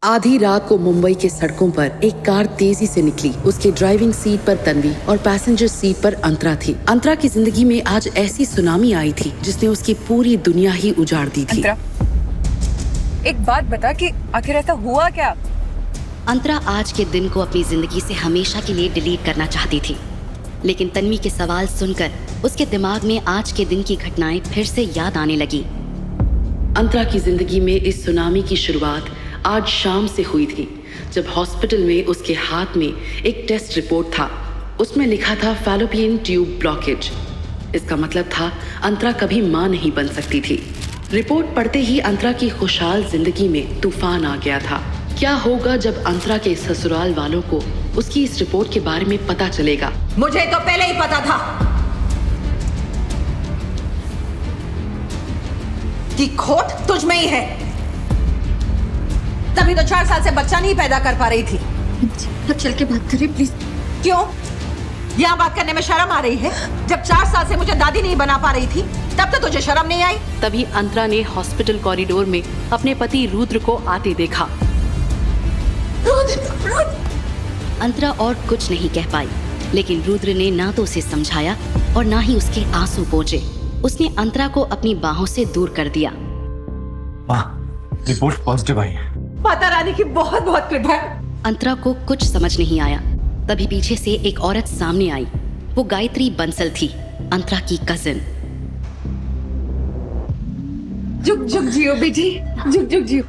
आधी रात को मुंबई के सड़कों पर एक कार तेजी से निकली। उसके ड्राइविंग सीट पर तन्वी और पैसेंजर सीट पर अंतरा थी। अंतरा की जिंदगी में आज ऐसी सुनामी आई थी जिसने उसकी पूरी दुनिया ही उजाड़ दी थी। अंतरा, एक बात बता कि आखिर ऐसा हुआ क्या? अंतरा आज के दिन को अपनी जिंदगी से हमेशा के लिए डिलीट करना चाहती थी, लेकिन तन्वी के सवाल सुनकर उसके दिमाग में आज के दिन की घटनाएं फिर से याद आने लगी। अंतरा की जिंदगी में इस सुनामी की शुरुआत आज शाम से हुई थी, जब हॉस्पिटल में उसके हाथ में एक टेस्ट रिपोर्ट था। उसमें लिखा था फैलोपियन ट्यूब ब्लॉकेज। इसका मतलब था अंतरा कभी मां नहीं बन सकती थी। रिपोर्ट पढ़ते ही अंतरा की खुशहाल जिंदगी में तूफान आ गया था। क्या होगा जब अंतरा के ससुराल वालों को उसकी इस रिपोर्ट के बारे में पता चलेगा? मुझे तो पहले ही पता था कि खोट तुझ में ही है। तभी तो 4 साल से बच्चा नहीं पैदा कर पा रही थी। अब चल के बात करें प्लीज। क्यों? यहाँ बात करने में शर्म आ रही है? जब 4 साल से मुझे दादी नहीं बना पा रही थी तब तो तुझे शर्म नहीं आई? तभी अंतरा ने हॉस्पिटल कॉरिडोर में अपने पति रुद्र को आते देखा। अंतरा और कुछ नहीं कह पाई, लेकिन रुद्र ने ना तो उसे समझाया और ना ही उसके आंसू पोंछे। उसने अंतरा को अपनी बाहों से दूर कर दिया। माँ, रिपोर्ट पॉजिटिव आई है। माता रानी की बहुत बहुत कृपा है। अंतरा को कुछ समझ नहीं आया। तभी पीछे से एक औरत सामने आई। वो गायत्री बंसल थी, अंतरा की कजिन। जुग जुग जियो बेटी, जुग जुग जियो।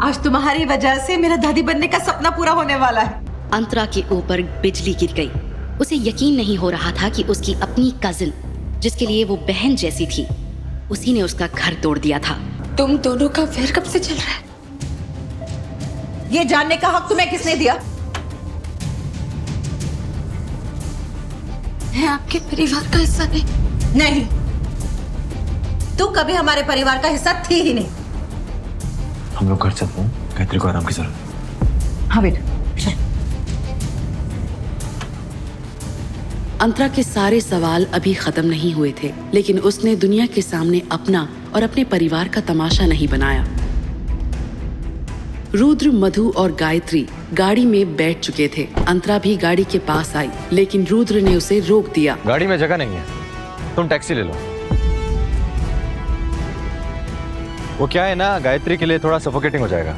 आज तुम्हारी वजह से मेरा दादी बनने का सपना पूरा होने वाला है। अंतरा के ऊपर बिजली गिर गई। उसे यकीन नहीं हो रहा था कि उसकी अपनी कजिन, जिसके लिए वो बहन जैसी थी, उसी ने उसका घर तोड़ दिया था। तुम दोनों का अफेयर कब से चल रहा है? ये जानने का हक तुम्हें किसने दिया? मैं आपके परिवार का हिस्सा नहीं। तू कभी हमारे परिवार का हिस्सा थी ही नहीं। हम लोग घर चलते हैं, गायत्री को आराम की जरूरत है। हाँ बेटा। अंतरा के सारे सवाल अभी खत्म नहीं हुए थे, लेकिन उसने दुनिया के सामने अपना और अपने परिवार का तमाशा नहीं बनाया। रुद्र, मधु और गायत्री गाड़ी में बैठ चुके थे। अंतरा भी गाड़ी के पास आई, लेकिन रुद्र ने उसे रोक दिया। गाड़ी में जगह नहीं है, तुम टैक्सी ले लो। वो क्या है ना, गायत्री के लिए थोड़ा सफोकेटिंग हो जाएगा।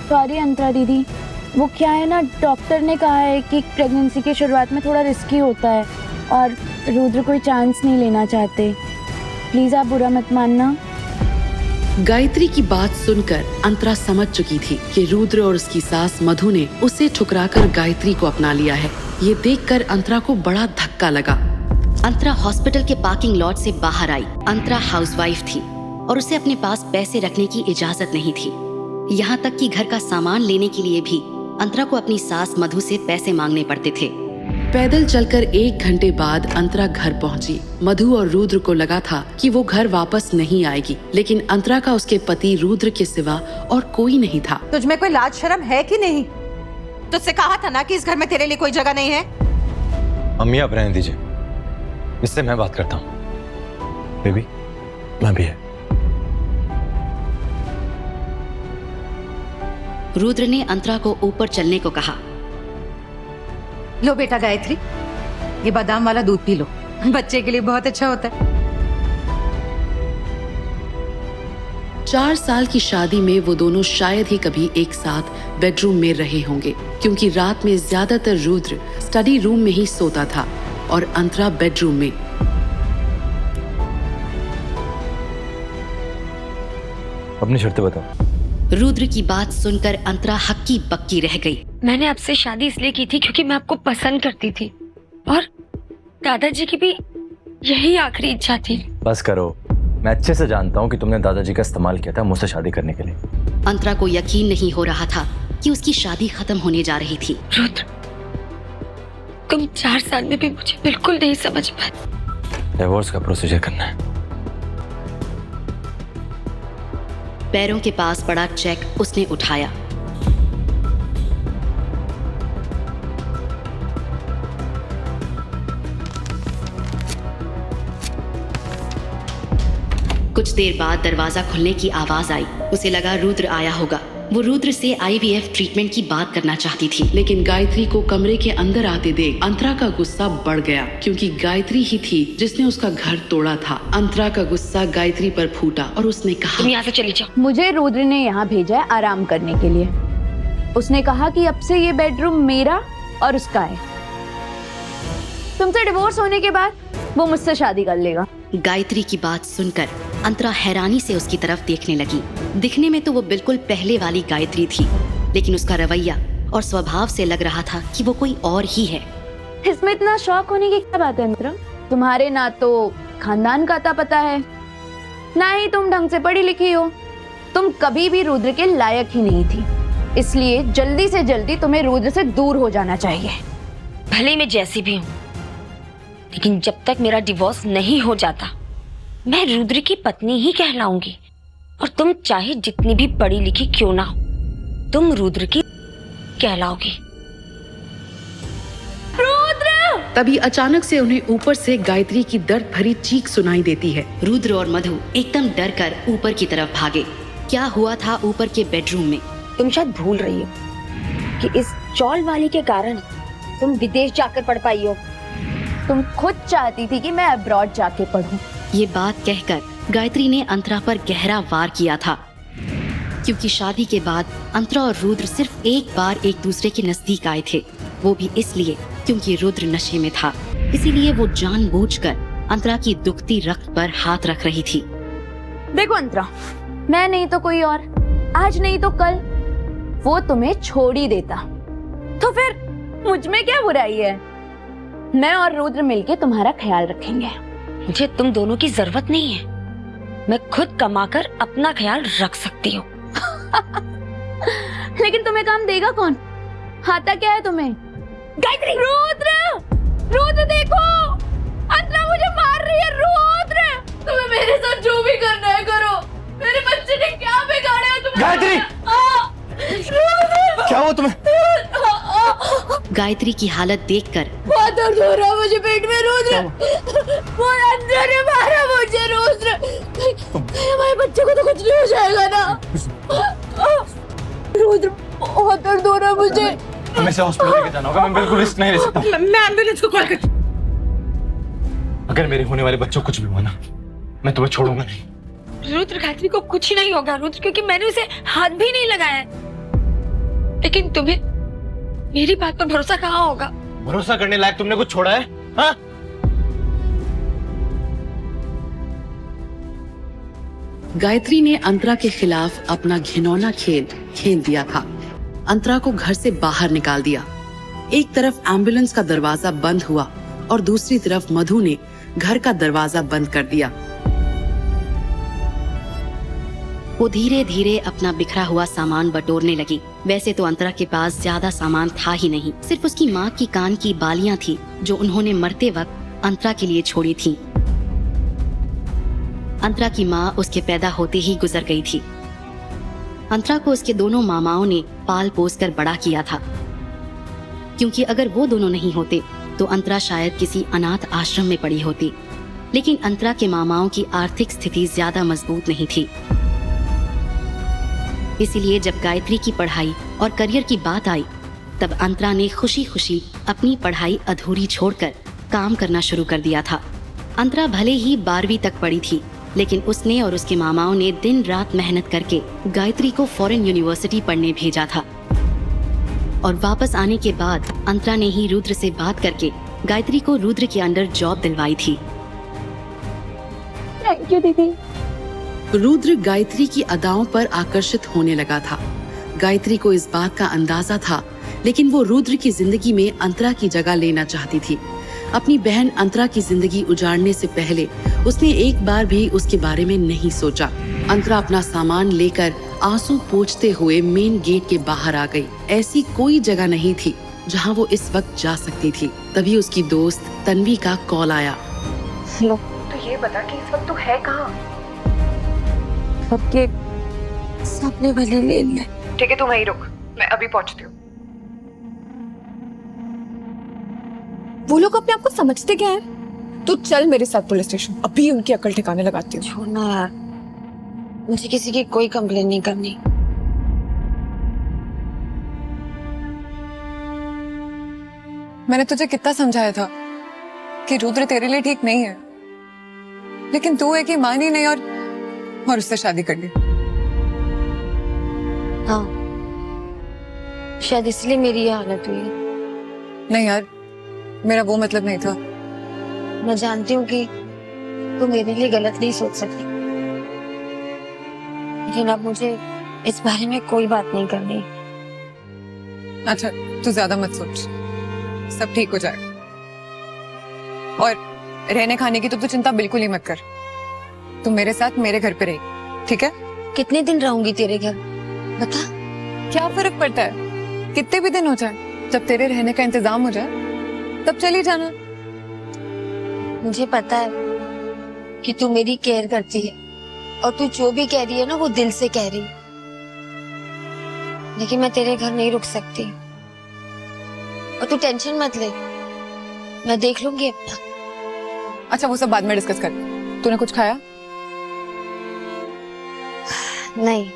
सॉरी अंतरा दीदी, वो क्या है ना, डॉक्टर ने कहा है कि प्रेगनेंसी की शुरुआत में थोड़ा रिस्की होता है और रुद्र कोई चांस नहीं लेना चाहते। प्लीज आप बुरा मत मानना। गायत्री की बात सुनकर अंतरा समझ चुकी थी कि रुद्र और उसकी सास मधु ने उसे ठुकराकर गायत्री को अपना लिया है। ये देखकर अंतरा को बड़ा धक्का लगा। अंतरा हॉस्पिटल के पार्किंग लॉट से बाहर आई। अंतरा हाउसवाइफ थी और उसे अपने पास पैसे रखने की इजाजत नहीं थी। यहाँ तक कि घर का सामान लेने के लिए भी अंतरा को अपनी सास मधु से पैसे मांगने पड़ते थे। पैदल चलकर 1 घंटे बाद अंतरा घर पहुंची। मधु और रुद्र को लगा था कि वो घर वापस नहीं आएगी, लेकिन अंतरा का उसके पति रुद्र के सिवा और कोई नहीं था। तुझ में कोई लाज शर्म है कि नहीं? तुझसे कहा था ना कि इस घर में तेरे लिए कोई जगह नहीं है। अम्मी आप रहने दीजिए, इससे मैं बात करता हूँ। बेबी, मैं भी है। रुद्र ने अंतरा को ऊपर चलने को कहा। लो बेटा गायत्री, ये बादाम वाला दूध पी लो, बच्चे के लिए बहुत अच्छा होता है। 4 साल की शादी में वो दोनों शायद ही कभी एक साथ बेडरूम में रहे होंगे, क्योंकि रात में ज्यादातर रुद्र स्टडी रूम में ही सोता था और अंतरा बेडरूम में। अपनी शर्तें बताओ। रुद्र की बात सुनकर अंतरा हक्की बक्की रह गई। मैंने आपसे शादी इसलिए की थी क्योंकि मैं आपको पसंद करती थी और दादाजी की भी यही आखिरी इच्छा थी। बस करो, मैं अच्छे से जानता हूँ कि तुमने दादाजी का इस्तेमाल किया था मुझसे शादी करने के लिए। अंतरा को यकीन नहीं हो रहा था कि उसकी शादी खत्म होने जा रही थी। रुद्र, तुम 4 साल में भी मुझे बिल्कुल नहीं समझ पाए। डिवोर्स का प्रोसीजर करना है। पैरों के पास पड़ा चेक उसने उठाया। कुछ देर बाद दरवाजा खुलने की आवाज आई। उसे लगा रुद्र आया होगा। वो रुद्र से IVF ट्रीटमेंट की बात करना चाहती थी। लेकिन गायत्री को कमरे के अंदर आते देख अंतरा का गुस्सा बढ़ गया, क्योंकि गायत्री ही थी जिसने उसका घर तोड़ा था। अंतरा का गुस्सा गायत्री पर फूटा और उसने कहा, तुम यहाँ से चली जाओ। मुझे रुद्र ने यहाँ भेजा है आराम करने के लिए। उसने कहा कि अब से ये बेडरूम मेरा और उसका है। तुमसे डिवोर्स होने के बाद वो मुझसे शादी कर लेगा। गायत्री की बात सुनकर अंतरा हैरानी से उसकी तरफ देखने लगी। दिखने में तो वो बिल्कुल पहले वाली गायत्री थी, लेकिन उसका रवैया और स्वभाव से लग रहा था कि वो कोई और ही है। इसमें इतना शौक होने की क्या बात है अंतरा? तुम्हारे ना तो खानदान का अता पता है, ना ही तुम ढंग से पढ़ी लिखी हो। तुम कभी भी रुद्र के लायक ही नहीं थी, इसलिए जल्दी से जल्दी तुम्हें रुद्र से दूर हो जाना चाहिए। भले ही मैं जैसी भी हूँ, लेकिन जब तक मेरा डिवोर्स नहीं हो जाता मैं रुद्र की पत्नी ही कहलाऊंगी। और तुम चाहे जितनी भी पढ़ी लिखी क्यों ना हो, तुम रुद्र की कहलाओगी। तभी अचानक से उन्हें ऊपर से गायत्री की दर्द भरी चीख सुनाई देती है। रुद्र और मधु एकदम डर कर ऊपर की तरफ भागे। क्या हुआ था ऊपर के बेडरूम में? तुम शायद भूल रही हो कि इस चौल वाली के कारण तुम विदेश जाकर पढ़ पाई हो। तुम खुद चाहती थी कि मैं अब्रॉड जाके पढूं। ये बात कहकर गायत्री ने अंतरा पर गहरा वार किया था, क्योंकि शादी के बाद अंतरा और रुद्र सिर्फ एक बार एक दूसरे के नजदीक आए थे, वो भी इसलिए क्योंकि रुद्र नशे में था। इसीलिए वो जानबूझकर अंतरा की दुखती रक्त पर हाथ रख रही थी। देखो अंतरा, मैं नहीं तो कोई और, आज नहीं तो कल वो तुम्हें छोड़ ही देता, तो फिर मुझ में क्या बुराई है? मैं और रुद्र मिलके तुम्हारा ख्याल रखेंगे। मुझे तुम दोनों की जरूरत नहीं है, मैं खुद कमाकर अपना ख्याल रख सकती हूँ। लेकिन तुम्हें काम देगा कौन? आता क्या है तुम्हें? गायत्री! रुद्र! रुद्र देखो! अंतरा मुझे मार रही है। रुद्र! तुम्हें मेरे साथ जो भी करना है करो। मेरे बच्चे ने क्या बिगाड़ा है तुम्हें? गायत्री! क्या हुआ तुम्हें? गायत्री की हालत देखकर बहुत दर्द हो रहा है मुझे पेट में। रुद्र! वो अंदर ने मारा मुझे। रुद्र! हमारे बच्चे को तो कुछ नहीं हो जाएगा ना? रुद्र, बहुत दर्द हो रहा है मुझे। हमें से हॉस्पिटल लेके जाना होगा, मैं बिल्कुल रिस्क नहीं ले सकता। मैं एम्बुलेंस को कॉल करती हूँ। अगर मेरे होने वाले बच्चों को कुछ भी हुआ ना, मैं तुम्हें छोड़ूंगा नहीं। रुद्र, गायत्री को कुछ ही नहीं होगा रुद्र, क्योंकि मैंने उसे हाथ भी नहीं लगाया है। लेकिन तुम्हें मेरी बात पर भरोसा कहाँ होगा? भरोसा करने लायक तुमने कुछ छोड़ा है? हाँ? गायत्री ने अंतरा के खिलाफ अपना घिनौना खेल खेल दिया था। अंतरा को घर से बाहर निकाल दिया। एक तरफ एम्बुलेंस का दरवाजा बंद हुआ और दूसरी तरफ मधु ने घर का दरवाजा बंद कर दिया। वो धीरे धीरे अपना बिखरा हुआ सामान बटोरने लगी। वैसे तो अंतरा के पास ज्यादा सामान था ही नहीं, सिर्फ उसकी माँ की कान की बालियां थी जो उन्होंने मरते वक्त अंतरा के लिए छोड़ी थी। अंतरा की माँ उसके पैदा होते ही गुजर गई थी। अंतरा को उसके दोनों मामाओं ने पाल पोस कर बड़ा किया था, क्योंकि अगर वो दोनों नहीं होते तो अंतरा शायद किसी अनाथ आश्रम में पड़ी होती। लेकिन अंतरा के मामाओं की आर्थिक स्थिति ज्यादा मजबूत नहीं थी। इसीलिए जब गायत्री की पढ़ाई और करियर की बात आई, तब अंतरा ने खुशी खुशी अपनी पढ़ाई अधूरी छोड़कर काम करना शुरू कर दिया था। अंतरा भले ही 12वीं तक पढ़ी थी, लेकिन उसने और उसके मामाओं ने दिन रात मेहनत करके गायत्री को फॉरेन यूनिवर्सिटी पढ़ने भेजा था। और वापस आने के बाद अंतरा ने ही रुद्र से बात करके गायत्री को रुद्र के अंडर जॉब दिलवाई थी। थैंक यू दीदी। रुद्र गायत्री की अदाओं पर आकर्षित होने लगा था। गायत्री को इस बात का अंदाजा था, लेकिन वो रुद्र की जिंदगी में अंतरा की जगह लेना चाहती थी। अपनी बहन अंतरा की जिंदगी उजाड़ने से पहले उसने एक बार भी उसके बारे में नहीं सोचा। अंतरा अपना सामान लेकर आंसू पोंछते हुए मेन गेट के बाहर आ गई। ऐसी कोई जगह नहीं थी जहां वो इस वक्त जा सकती थी। तभी उसकी दोस्त तन्वी का कॉल आया। लो, तो ये बता कि इस वक्त तू है कहाँ? सबके सामने वाले लेन में। ठीक है, तू वहीं रुक, मैं अभी पहुंचती हूँ। वो लोग अपने आप को समझते क्या है? तू चल मेरे साथ पुलिस स्टेशन, अभी उनकी अकल ठिकाने लगाती हूँ। छोड़ना यार, मुझे किसी की कोई कंप्लेन नहीं करनी। मैंने तुझे कितना समझाया था कि रुद्र तेरे लिए ठीक नहीं है, लेकिन तू है कि मानी नहीं और उससे शादी कर ली। हाँ, शायद इसलिए मेरी ये हालत हुई है। नहीं यार, मेरा वो मतलब नहीं था। मैं जानती हूँ कि तू मेरे लिए गलत नहीं सोच सकती, लेकिन अब मुझे इस बारे में कोई बात नहीं करनी। अच्छा, तू ज्यादा मत सोच, सब ठीक हो जाएगा। और रहने खाने की तो तू चिंता बिल्कुल ही मत कर। तू मेरे साथ मेरे घर पे रही, ठीक है? कितने दिन रहूंगी तेरे घर बता? क्या फर्क पड़ता है, कितने भी दिन हो जाए, जब तेरे रहने का इंतजाम हो जाए तब चली जाना। मुझे पता है कि तू मेरी केयर करती है और तू जो भी कह रही है ना वो दिल से कह रही है, लेकिन मैं तेरे घर नहीं रुक सकती। और तू टेंशन मत ले, मैं देख लूंगी अपना। अच्छा, वो सब बाद में डिस्कस कर। तूने कुछ खाया? नहीं।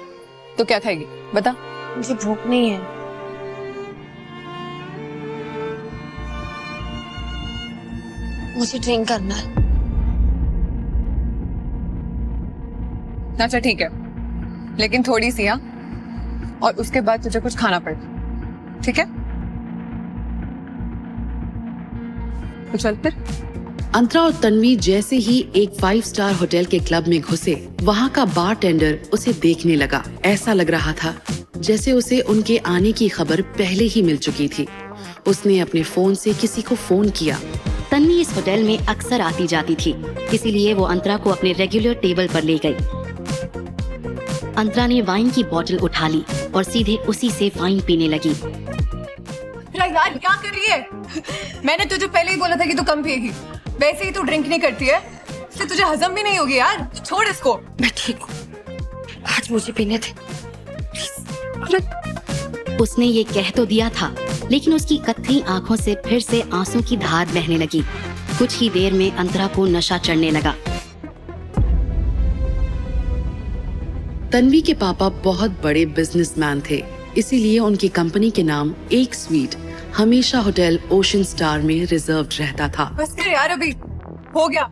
तो क्या खाएगी बता? मुझे भूख नहीं है। मुझे ड्रिंक करना है। अच्छा ठीक है, लेकिन थोड़ी सी, हाँ? और उसके बाद तुझे कुछ खाना पड़ेगा, ठीक है? तो चल फिर। अंतरा और तन्वी जैसे ही एक 5 स्टार होटल के क्लब में घुसे, वहाँ का बारटेंडर उसे देखने लगा। ऐसा लग रहा था जैसे उसे उनके आने की खबर पहले ही मिल चुकी थी। उसने अपने फोन से किसी को फोन किया। तन्वी इस होटल में अक्सर आती जाती थी, इसीलिए वो अंतरा को अपने रेगुलर टेबल पर ले गई। अंतरा ने वाइन की बोतल उठा ली और सीधे उसी से वाइन पीने लगी। यार क्या कर रही है? मैंने तुझे पहले ही बोला था कि तू कम पिएगी। वैसे ही तू ड्रिंक नहीं करती है, इसलिए तुझे हजम भी नहीं होगी यार। छोड़ इसको। मैं ठीक हूँ, आज मुझे पीने थे। उसने ये कह तो दिया था, लेकिन उसकी कत्थई आंखों से फिर से आंसू की धार बहने लगी। कुछ ही देर में अंतरा को नशा चढ़ने लगा। तन्वी के पापा बहुत बड़े बिजनेसमैन थे, इसीलिए उनकी कंपनी के नाम एक स्वीट हमेशा होटल ओशन स्टार में रिजर्व्ड रहता था। बस कर यार, अभी हो गया।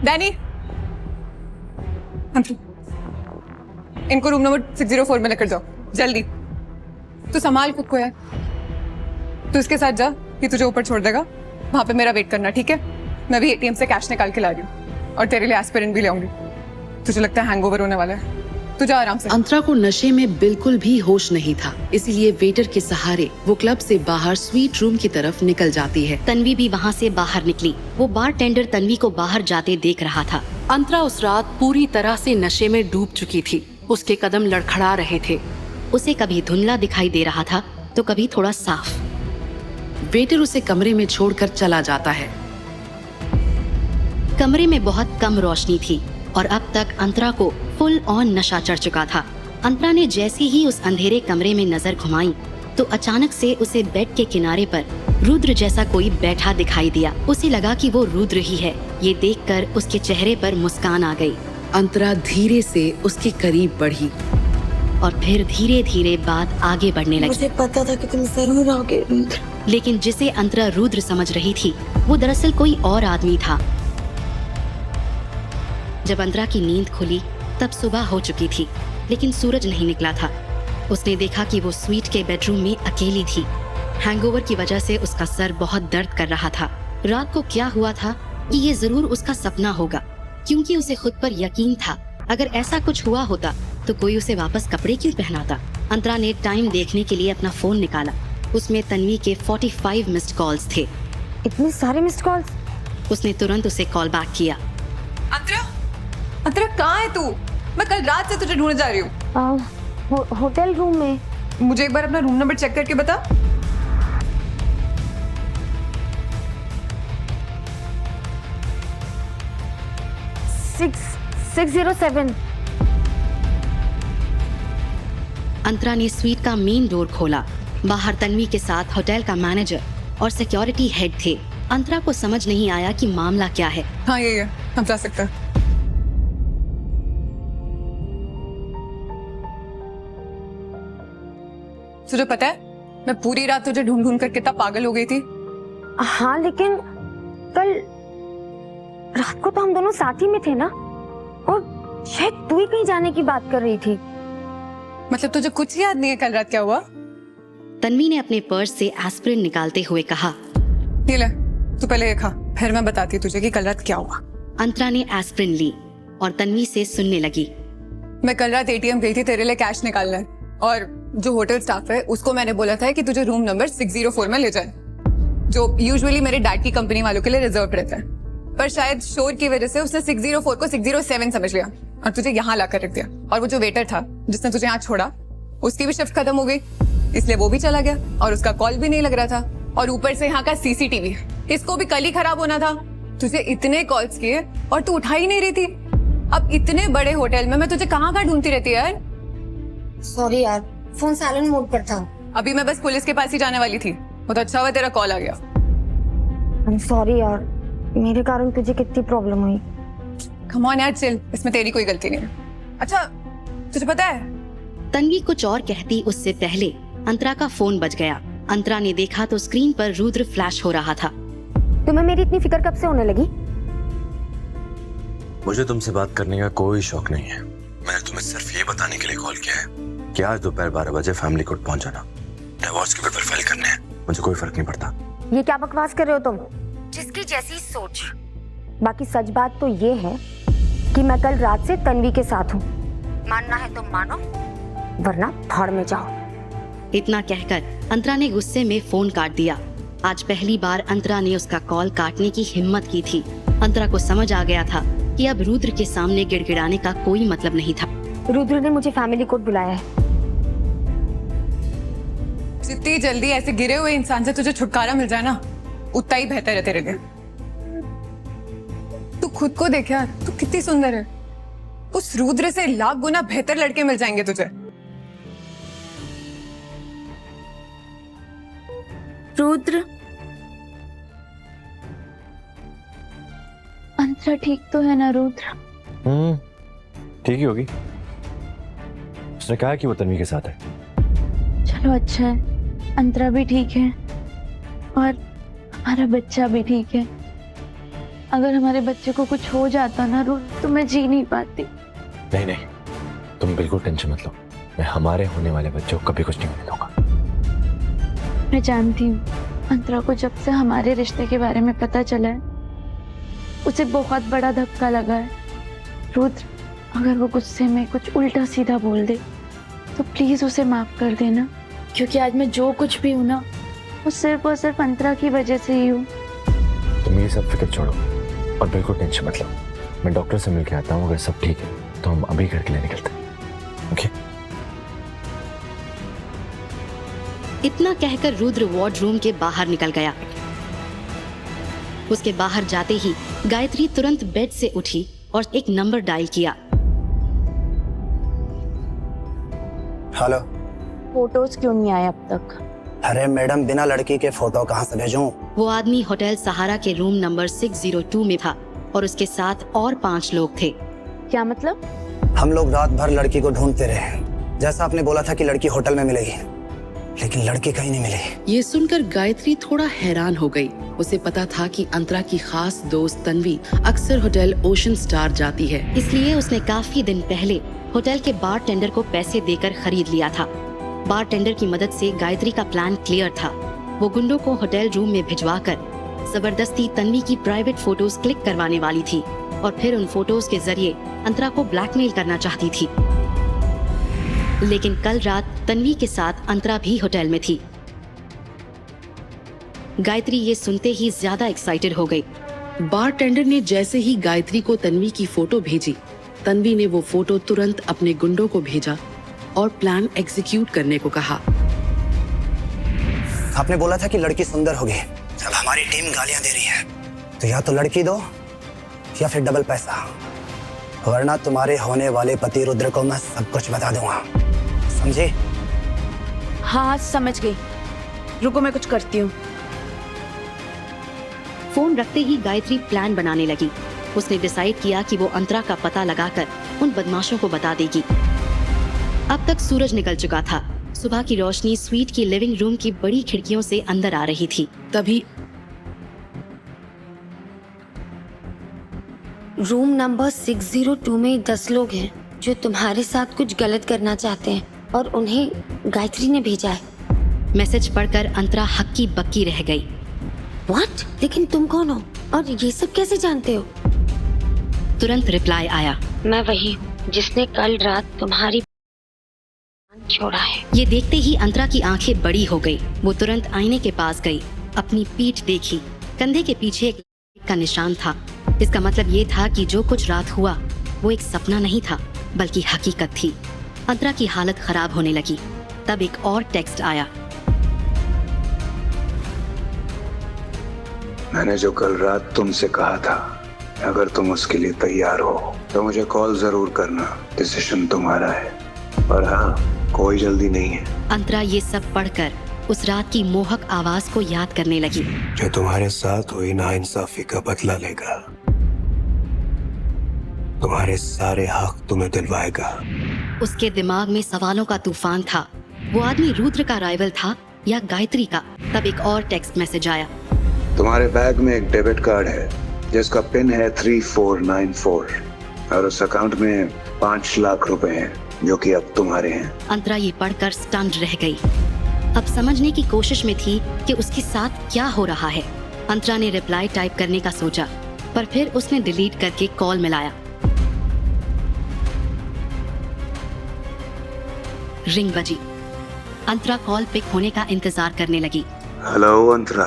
डैनी, इनको रूम नंबर 604 में लेकर जाओ जल्दी। तू संभाल खुद को यार। तू इसके साथ जा, ये तुझे ऊपर छोड़ देगा। वहां पे मेरा वेट करना, ठीक है? मैं भी एटीएम से कैश निकाल के ला रही हूँ और तेरे लिए एस्पिरिन भी ले आऊंगी। तुझे लगता है हैंगओवर होने वाला है? तू जा आराम से। अंतरा को नशे में बिल्कुल भी होश नहीं था, इसीलिए वेटर के सहारे वो क्लब से बाहर स्वीट रूम की तरफ निकल जाती है। तन्वी भी वहाँ से बाहर निकली। वो बारटेंडर तन्वी को बाहर जाते देख रहा था। अंतरा उस रात पूरी तरह से नशे में डूब चुकी थी। उसके कदम लड़खड़ा रहे थे। उसे कभी धुंधला दिखाई दे रहा था तो कभी थोड़ा साफ। वेटर उसे कमरे में छोड़कर चला जाता है। कमरे में बहुत कम रोशनी थी और अब तक अंतरा को फुल ऑन नशा चढ़ चुका था। अंतरा ने जैसे ही उस अंधेरे कमरे में नजर घुमाई तो अचानक से उसे बेड के किनारे पर रुद्र जैसा कोई बैठा दिखाई दिया। उसे लगा कि वो रुद्र ही है। ये देखकर उसके चेहरे पर मुस्कान आ गई। अंतरा धीरे से उसके करीब बढ़ी और फिर धीरे धीरे बात आगे बढ़ने लगी। मुझे पता था कि तुम जरूर आओगे रुद्र। लेकिन जिसे अंतरा रुद्र समझ रही थी वो दरअसल कोई और आदमी था। जब अंतरा की नींद खुली तब सुबह हो चुकी थी, लेकिन सूरज नहीं निकला था। उसने देखा कि वो स्वीट के बेडरूम में अकेली थी। हैंगओवर की वजह से उसका सर बहुत दर्द कर रहा था। रात को क्या हुआ था कि ये जरूर उसका सपना होगा, क्योंकि उसे खुद पर यकीन था अगर ऐसा कुछ हुआ होता तो कोई उसे वापस कपड़े क्यों पहनाता। अंतरा ने टाइम देखने के लिए अपना फोन निकाला। उसमें तन्वी के 45 मिस्ड कॉल्स थे। इतने सारे मिस्ड कॉल्स? उसने तुरंत उसे कॉल बैक किया। अंतरा कहाँ है तू? मैं कल रात से तुझे ढूंढ जा रही हूँ। होटल रूम में। मुझे एक बार अपना रूम नंबर चेक करके बता। सिक्स 607। अंतरा ने स्वीट का मेन डोर खोला। बाहर तन्वी के साथ होटल का मैनेजर और सिक्योरिटी हेड थे। अंतरा को समझ नहीं आया कि मामला क्या है। हाँ यही है, हम जा सकते हैं। तुझे पता है मैं पूरी रात तुझे ढूंढ ढूंढ कर कितना पागल हो गई थी। हाँ लेकिन कल रात को तो हम दोनों साथ ही में थे ना, और शायद तू ही कहीं जाने की बात कर रही थी। मतलब तुझे कुछ याद नहीं है कल रात क्या हुआ? तन्वी ने अपने पर्स से एस्पिरिन निकालते हुए कहा। ये ले, तू पहले ये खा, फिर मैं बताती तुझे कि कल रात क्या हुआ। अंतरा ने एस्पिरिन ली और तन्वी से सुनने लगी। मैं कल रात एटीएम गई थी तेरे लिए कैश निकालने, और जो होटल स्टाफ है उसको मैंने बोला था कि तुझे रूम नंबर 604 में ले जाए, जो यूजुअली मेरे डैड की कंपनी वालों के लिए रिजर्व रहता है। पर शायद शोर की वजह से उसने 604 को 607 समझ लिया और तुझे यहाँ लाकर रख दिया। और वो जो वेटर था जिसने तुझे यहाँ छोड़ा, उसकी भी शिफ्ट खत्म हो गई, इसलिए वो भी चला गया और उसका कॉल भी नहीं लग रहा था। और ऊपर से यहाँ का सीसीटीवी, इसको भी कल ही खराब होना था। तुझे इतने कॉल्स किए और तू उठा ही नहीं रही थी। अब इतने बड़े होटल में मैं तुझे कहाँ ढूंढती रहती है यार। सॉरी यार, फोन साइलेंट मोड पर था। अभी मैं बस पुलिस के पास ही जाने वाली थी, बहुत अच्छा हुआ तेरा कॉल आ गया। I'm sorry यार, मेरे कारण तुझे कितनी प्रॉब्लम हुई। कम ऑन यार, चिल, इसमें तेरी कोई गलती नहीं है। अच्छा तुझे पता है, तन्वी कुछ और कहती उससे पहले अंतरा का फोन बज गया। अंतरा ने देखा तो स्क्रीन पर रुद्र फ्लैश हो रहा था। तुम्हें मेरी इतनी फिक्र कब से होने लगी? मुझे तुमसे बात करने का कोई शौक नहीं है। मैंने तुम्हें सिर्फ ये बताने के लिए कॉल किया है कि आज दोपहर 12 बजे फैमिली कोर्ट पहुंच जाना। डिवोर्स के पेपर फाइल करने हैं, मुझे कोई फर्क नहीं पड़ता। ये क्या बकवास कर रहे हो तुम? जिसकी जैसी सोच। बाकी सच बात तो ये है कि मैं कल रात से तन्वी के साथ हूँ। मानना है तो मानो, वरना भाड़ में जाओ। इतना कहकर अंतरा ने गुस्से में फोन काट दिया। आज पहली बार अंतरा ने उसका कॉल काटने की हिम्मत की थी। अंतरा को समझ आ गया था कि अब रुद्र के सामने गिड़गिड़ाने का कोई मतलब नहीं था। रुद्र ने मुझे फैमिली कोर्ट बुलाया है। जितनी जल्दी ऐसे गिरे हुए इंसान से तुझे छुटकारा मिल जाए ना, उतना ही बेहतर है तेरे लिए। तू खुद को देख यार, तू कितनी सुंदर है। उस रुद्र से लाख गुना बेहतर लड़के मिल जाएंगे तुझे। रुद्र, अंतरा ठीक तो है ना रुद्र? ठीक ही होगी। उसने कहा कि वो तन्वी के साथ है। चलो अच्छा है, अंतरा भी ठीक है और हमारा बच्चा भी ठीक है। अगर हमारे बच्चे को कुछ हो जाता ना रुद्र, तो मैं जी नहीं पाती। नहीं नहीं, तुम बिल्कुल टेंशन मत लो। मैं हमारे होने वाले बच्चों को कभी कुछ नहीं होने दूंगा। मैं जानती हूँ अंतरा को जब से हमारे रिश्ते के बारे में पता चला है, उसे बहुत बड़ा धक्का लगा है। रुद्र, अगर वो गुस्से में कुछ उल्टा सीधा बोल दे तो प्लीज उसे माफ कर देना, क्योंकि आज मैं जो कुछ भी हूँ ना, वो सिर्फ और सिर्फ अंतरा की वजह से ही हूँ। तुम ये सब फिक्र छोड़ो और बिल्कुल टेंशन मत लो। मैं डॉक्टर से मिल के आता हूँ, अगर सब ठीक है तो हम अभी घर के लिए निकलते हैं। ओके? इतना कहकर रुद्र वार्डरूम के बाहर निकल गया। उसके बाहर जाते ही गायत्री तुरंत बेड से उठी और एक नंबर डायल किया। हेलो। फोटोज क्यों नहीं आए अब तक? अरे मैडम, बिना लड़की के फोटो कहाँ से भेजूं? वो आदमी होटल सहारा के रूम नंबर 602 में था और उसके साथ और 5 लोग थे। क्या मतलब? हम लोग रात भर लड़की को ढूंढते रहे, जैसा आपने बोला था कि लड़की होटल में मिलेगी, लेकिन लड़की कहीं नहीं मिली। ये सुनकर गायत्री थोड़ा हैरान हो गई। उसे पता था कि अंतरा की खास दोस्त तन्वी अक्सर होटल ओशन स्टार जाती है, इसलिए उसने काफी दिन पहले होटल के बारटेंडर को पैसे देकर खरीद लिया था। बारटेंडर की मदद से गायत्री का प्लान क्लियर था। वो गुंडों को होटल रूम में भिजवाकर जबरदस्ती तन्वी की प्राइवेट फोटोज क्लिक करवाने वाली थी और फिर उन फोटोज के जरिए अंतरा को ब्लैकमेल करना चाहती थी। लेकिन कल रात तन्वी के साथ अंतरा भी होटल में थी। गायत्री ये सुनते ही ज्यादा एक्साइटेड हो गई। बारटेंडर ने जैसे ही गायत्री को तन्वी की फोटो भेजी, तन्वी ने वो फोटो तुरंत अपने गुंडों को भेजा और प्लान एग्जीक्यूट करने को कहा। आपने बोला था कि लड़की सुंदर होगी। अब हमारी टीम गालियां दे रही है, तो या तो लड़की दो या फिर डबल पैसा, वरना तुम्हारे होने वाले पति रुद्र को मैं सब कुछ बता दूंगा, समझी? हाँ समझ गई, रुको मैं कुछ करती हूँ। फोन रखते ही गायत्री प्लान बनाने लगी। उसने डिसाइड किया कि वो अंतरा का पता लगाकर उन बदमाशों को बता देगी। अब तक सूरज निकल चुका था। सुबह की रोशनी स्वीट की लिविंग रूम की बड़ी खिड़कियों से अंदर आ रही थी। तभी रूम नंबर 602 में 10 लोग हैं जो तुम्हारे साथ कुछ गलत करना चाहते हैं और उन्हें गायत्री ने भेजा है। मैसेज पढ़कर अंतरा हक्की बक्की रह गई। व्हाट? लेकिन तुम कौन हो और ये सब कैसे जानते हो? तुरंत रिप्लाई आया, मैं वही हूँ जिसने कल रात तुम्हारी छोड़ा है। ये देखते ही अंतरा की आंखें बड़ी हो गई। वो तुरंत आईने के पास गई, अपनी पीठ देखी। कंधे के पीछे एक का निशान था। इसका मतलब ये था कि जो कुछ रात हुआ वो एक सपना नहीं था बल्कि हकीकत थी। अंतरा की हालत खराब होने लगी। तब एक और टेक्स्ट आया। मैंने जो कल रात तुमसे कहा था, अगर तुम उसके लिए तैयार हो तो मुझे कॉल जरूर करना। डिसीजन तुम्हारा है, और हाँ, कोई जल्दी नहीं है। अंतरा ये सब पढ़कर उस रात की मोहक आवाज को याद करने लगी। जो तुम्हारे साथ हुई नाइंसाफी का बदला लेगा, तुम्हारे सारे हक तुम्हें दिलवाएगा। उसके दिमाग में सवालों का तूफान था। वो आदमी रुद्र का राइवल था या गायत्री का? तब एक और टेक्स्ट मैसेज आया। तुम्हारे बैग में एक डेबिट कार्ड है जिसका पिन है 3494 और उस अकाउंट में 5 लाख रुपए हैं जो कि अब तुम्हारे हैं। अंतरा ये पढ़कर स्टन्ड रह गई। अब समझने की कोशिश में थी कि उसके साथ क्या हो रहा है। अंतरा ने रिप्लाई टाइप करने का सोचा, पर फिर उसने डिलीट करके कॉल मिलाया। रिंग बजी। अंतरा कॉल पिक होने का इंतजार करने लगी। हेलो अंतरा,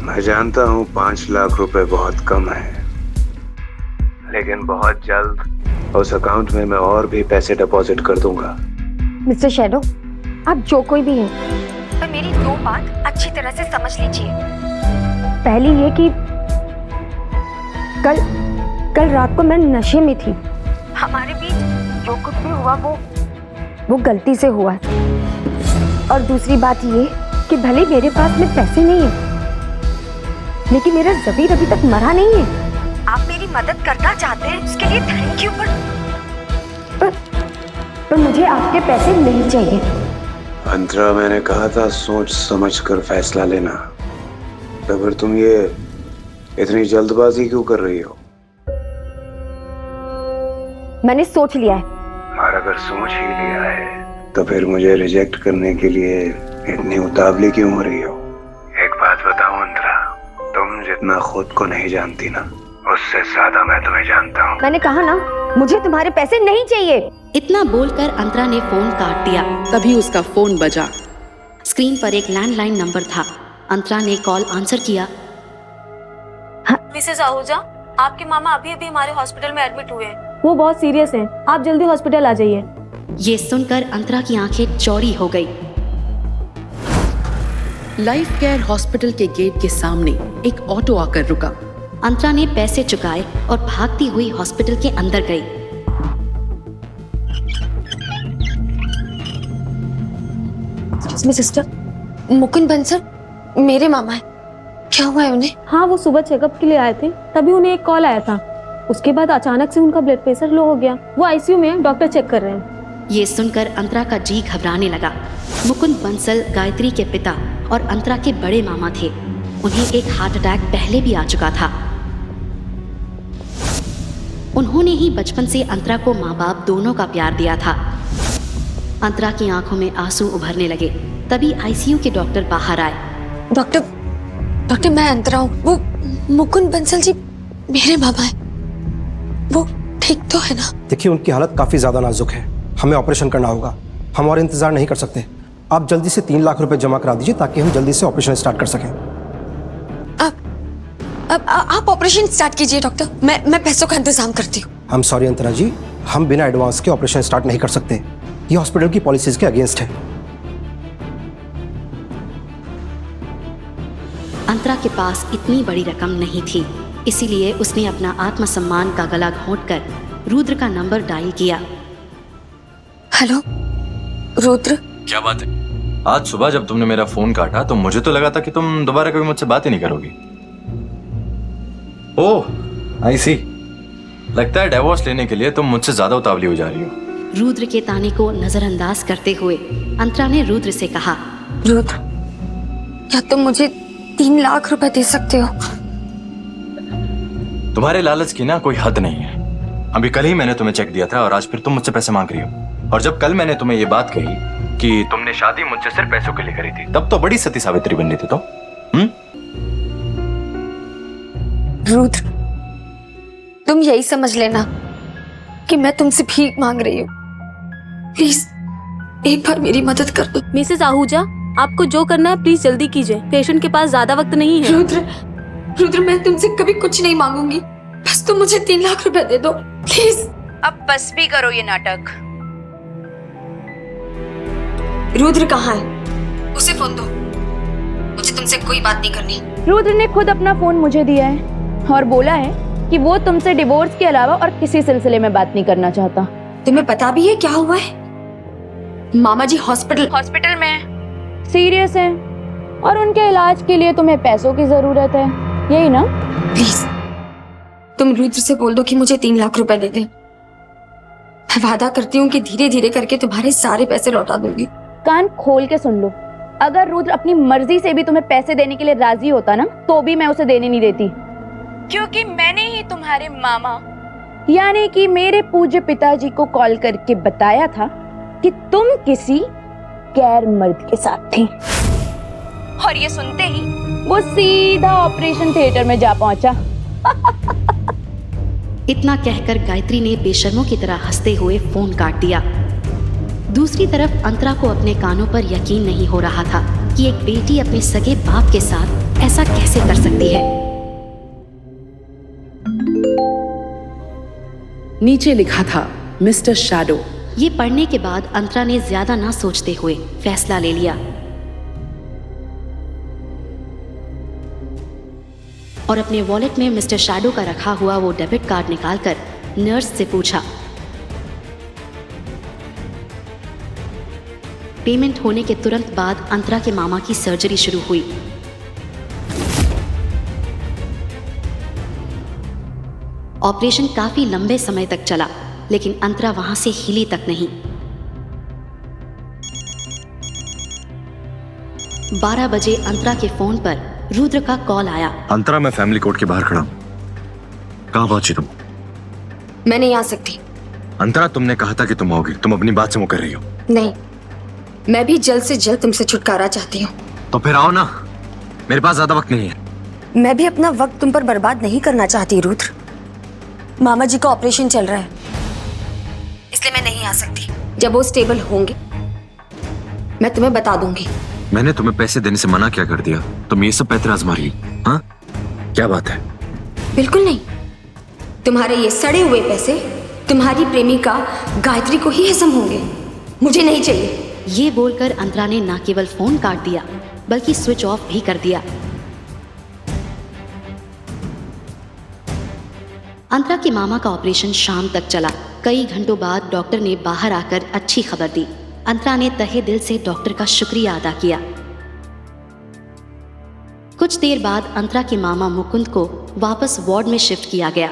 मैं जानता हूँ 5 लाख रुपए बहुत कम है, लेकिन बहुत जल्द उस अकाउंट में मैं और भी पैसे डिपॉजिट कर दूंगा। मिस्टर शैडो, आप जो कोई भी हैं, पर मेरी 2 बात अच्छी तरह से समझ लीजिए। पहली ये कि कल रात को मैं नशे में थी। हमारे बीच जो कुछ भी हुआ वो गलती से हुआ है। और दूसरी बात ये कि भले मेरे पास में पैसे नहीं है, लेकिन मेरा ज़मीर अभी तक मरा नहीं है। आप मेरी मदद करना चाहते हैं, उसके लिए थैंक यू, पर मुझे आपके पैसे नहीं चाहिए। अंतरा, मैंने कहा था सोच समझ कर फैसला लेना। तो फिर तुम ये इतनी जल्दबाजी क्यों कर रही हो? मैंने सोच लिया है। और अगर सोच ही लिया है तो फिर मुझे रिजेक्ट करने के लिए इतनी उतावली क्यों हो रही हो? एक बात बताओ अंतरा, तुम जितना खुद को नहीं जानती ना, उससे ज्यादा मैं तुम्हें जानता हूँ। मैंने कहा ना, मुझे तुम्हारे पैसे नहीं चाहिए। इतना बोलकर अंतरा ने फोन काट दिया। तभी उसका फोन बजा। स्क्रीन पर एक लैंडलाइन नंबर था। अंतरा ने कॉल आंसर किया। मिसेस आहूजा, आपके मामा अभी अभी हमारे हॉस्पिटल में एडमिट हुए हैं। वो बहुत सीरियस हैं। आप जल्दी हॉस्पिटल आ जाइए। ये सुनकर अंतरा की आंखें चौड़ी हो गई। लाइफ केयर हॉस्पिटल के गेट के सामने एक ऑटो आकर रुका। अंतरा ने पैसे चुकाए और भागती हुई हॉस्पिटल के अंदर गई। सिस्टर, मुकुंद बंसल मेरे मामा है। क्या हुआ है उन्हें? हाँ, वो सुबह चेकअप के लिए आए थे, तभी उन्हें एक कॉल आया था। उसके बाद अचानक से उनका ब्लड प्रेशर लो हो गया। वो आईसीयू में है, डॉक्टर चेक कर रहे हैं। ये सुनकर अंतरा का जी घबराने लगा। मुकुंद बंसल गायत्री के पिता और अंतरा के बड़े मामा थे। उन्हें एक हार्ट अटैक पहले भी आ चुका था। उन्होंने ही बचपन से अंतरा को माँ बाप दोनों का प्यार दिया था। अंतरा की आंखों में आंसू उभरने लगे। तभी आईसीयू के डॉक्टर बाहर आए। डॉक्टर, मैं अंतरा हूँ। वो मुकुंद बंसल जी मेरे मामा है। वो ठीक तो है ना? देखिए, उनकी हालत काफी ज्यादा नाजुक है। हमें ऑपरेशन करना होगा। हम और इंतजार नहीं कर सकते। आप जल्दी से 3 लाख रुपए जमा करा दीजिए ताकि हम जल्दी से ऑपरेशन स्टार्ट कर सकें। आप ऑपरेशन स्टार्ट कीजिए डॉक्टर। मैं पैसों का इंतजाम करती हूँ। हम सॉरी अंतरा जी, हम बिना एडवांस के ऑपरेशन स्टार्ट नहीं कर सकते। ये हॉस्पिटल की पॉलिसीज के अगेंस्ट है। अंतरा के पास इतनी बड़ी रकम नहीं थी, इसीलिए उसने अपना आत्मसम्मान का गला घोंटकर रुद्र का नंबर डायल किया। हेलो रुद्र। क्या बात है? आज सुबह जब तुमने मेरा फोन काटा तो मुझे तो लगा था कि तुम दोबारा कभी मुझसे बात ही नहीं करोगी। ओह आई सी, लगता है डिवोर्स लेने के लिए तुम मुझसे ज्यादा उतावली हो जा रही हो। रुद्र के ताने को नजरअंदाज करते हुए अंतरा ने रुद्र से कहा, रुद्र, क्या तुम मुझे 3 लाख रुपए दे सकते हो? तुम्हारे लालच की ना कोई हद नहीं है। अभी कल ही मैंने तुम्हें चेक दिया था और आज फिर तुम मुझसे पैसे मांग रही हो। और जब कल मैंने तुम्हें ये बात कही कि तुमने शादी मुझसे सिर्फ पैसों के लिए करी थी, तब तो बड़ी सती सावित्री बन रही थी। तो रुद्र, तुम यही समझ लेना कि मैं तुमसे भीख मांग रही हूँ। प्लीज एक बार मेरी मदद कर दो। मिसेस आहूजा, आपको जो करना है प्लीज जल्दी कीजिए, पेशेंट के पास ज्यादा वक्त नहीं है। रुद्र, मैं तुमसे कभी कुछ नहीं मांगूंगी, बस तुम मुझे 3 लाख रुपए दे दो प्लीज। अब बस भी करो ये नाटक। रुद्र कहाँ है? उसे फोन दो, मुझे तुमसे कोई बात नहीं करनी। रुद्र ने खुद अपना फोन मुझे दिया है और बोला है कि वो तुमसे डिवोर्स के अलावा और किसी सिलसिले में बात नहीं करना चाहता। तुम्हें पता भी है क्या हुआ है? मामा जी हॉस्पिटल में सीरियस है और उनके इलाज के लिए तुम्हें पैसों की जरूरत है, यही ना? प्लीज तुम रुद्र से बोल दो कि मुझे 3 लाख रुपए दे दे। मैं वादा करती हूँ कि धीरे धीरे करके तुम्हारे सारे पैसे लौटा दूंगी। कान खोल के सुन लो, अगर रुद्र अपनी मर्जी से भी तुम्हें पैसे देने के लिए राजी होता ना, तो भी मैं उसे देने नहीं देती, क्योंकि मैंने ही तुम्हारे मामा यानी कि मेरे पूज्य पिताजी को कॉल करके बताया था कि तुम किसी गैर मर्द के साथ थी। और ये सुनते ही वो सीधा ऑपरेशन थिएटर में जा पहुंचा। इतना कहकर गायत्री ने बेशर्मों की तरह हंसते हुए फोन काट दिया। दूसरी तरफ अंतरा को अपने कानों पर यकीन नहीं हो रहा था कि एक बेटी अपने सगे बाप के साथ ऐसा कैसे कर सकती है। नीचे लिखा था मिस्टर शैडो। ये पढ़ने के बाद अंतरा ने ज्यादा ना सोचते हुए फैसला ले लिया और अपने वॉलेट में मिस्टर शैडो का रखा हुआ वो डेबिट कार्ड निकालकर नर्स से पूछा। पेमेंट होने के तुरंत बाद अंतरा के मामा की सर्जरी शुरू हुई। ऑपरेशन काफी लंबे समय तक चला, लेकिन अंतरा वहां से हिली तक नहीं। 12 बजे अंतरा के फोन पर रुद्र का कॉल आया। अंतरा, मैं फैमिली कोर्ट के बाहर खड़ा हूं। कहां पहुंची तुम? मैं नहीं आ सकती। अंतरा, तुमने कहा था कि तुम आओगी, तुम अपनी बात से मुकर रही हो। नहीं, मैं भी जल्द से जल्द तुमसे छुटकारा चाहती हूँ। तो फिर आओ ना, मेरे पास ज्यादा वक्त नहीं है। मैं भी अपना वक्त तुम पर बर्बाद नहीं करना चाहती रुद्र। मामा जी का ऑपरेशन चल रहा है, इसलिए मैं नहीं आ सकती। जब वो स्टेबल होंगे मैं तुम्हें बता दूंगी। मैंने तुम्हें पैसे देने से मना क्या कर दिया? तुम ये सब पैतरे आजमा रही? हाँ, क्या बात है? बिल्कुल नहीं। तुम्हारे ये सड़े हुए पैसे तुम्हारी प्रेमिका गायत्री को ही हजम होंगे, मुझे नहीं चाहिए। ये बोलकर अंतरा ने न केवल फोन काट दिया बल्कि स्विच ऑफ भी कर दिया। अंतरा के मामा का ऑपरेशन शाम तक चला। कई घंटों बाद डॉक्टर ने बाहर आकर अच्छी खबर दी। अंतरा ने तहे दिल से डॉक्टर का शुक्रिया अदा किया। कुछ देर बाद अंतरा के मामा मुकुंद को वापस वार्ड में शिफ्ट किया गया।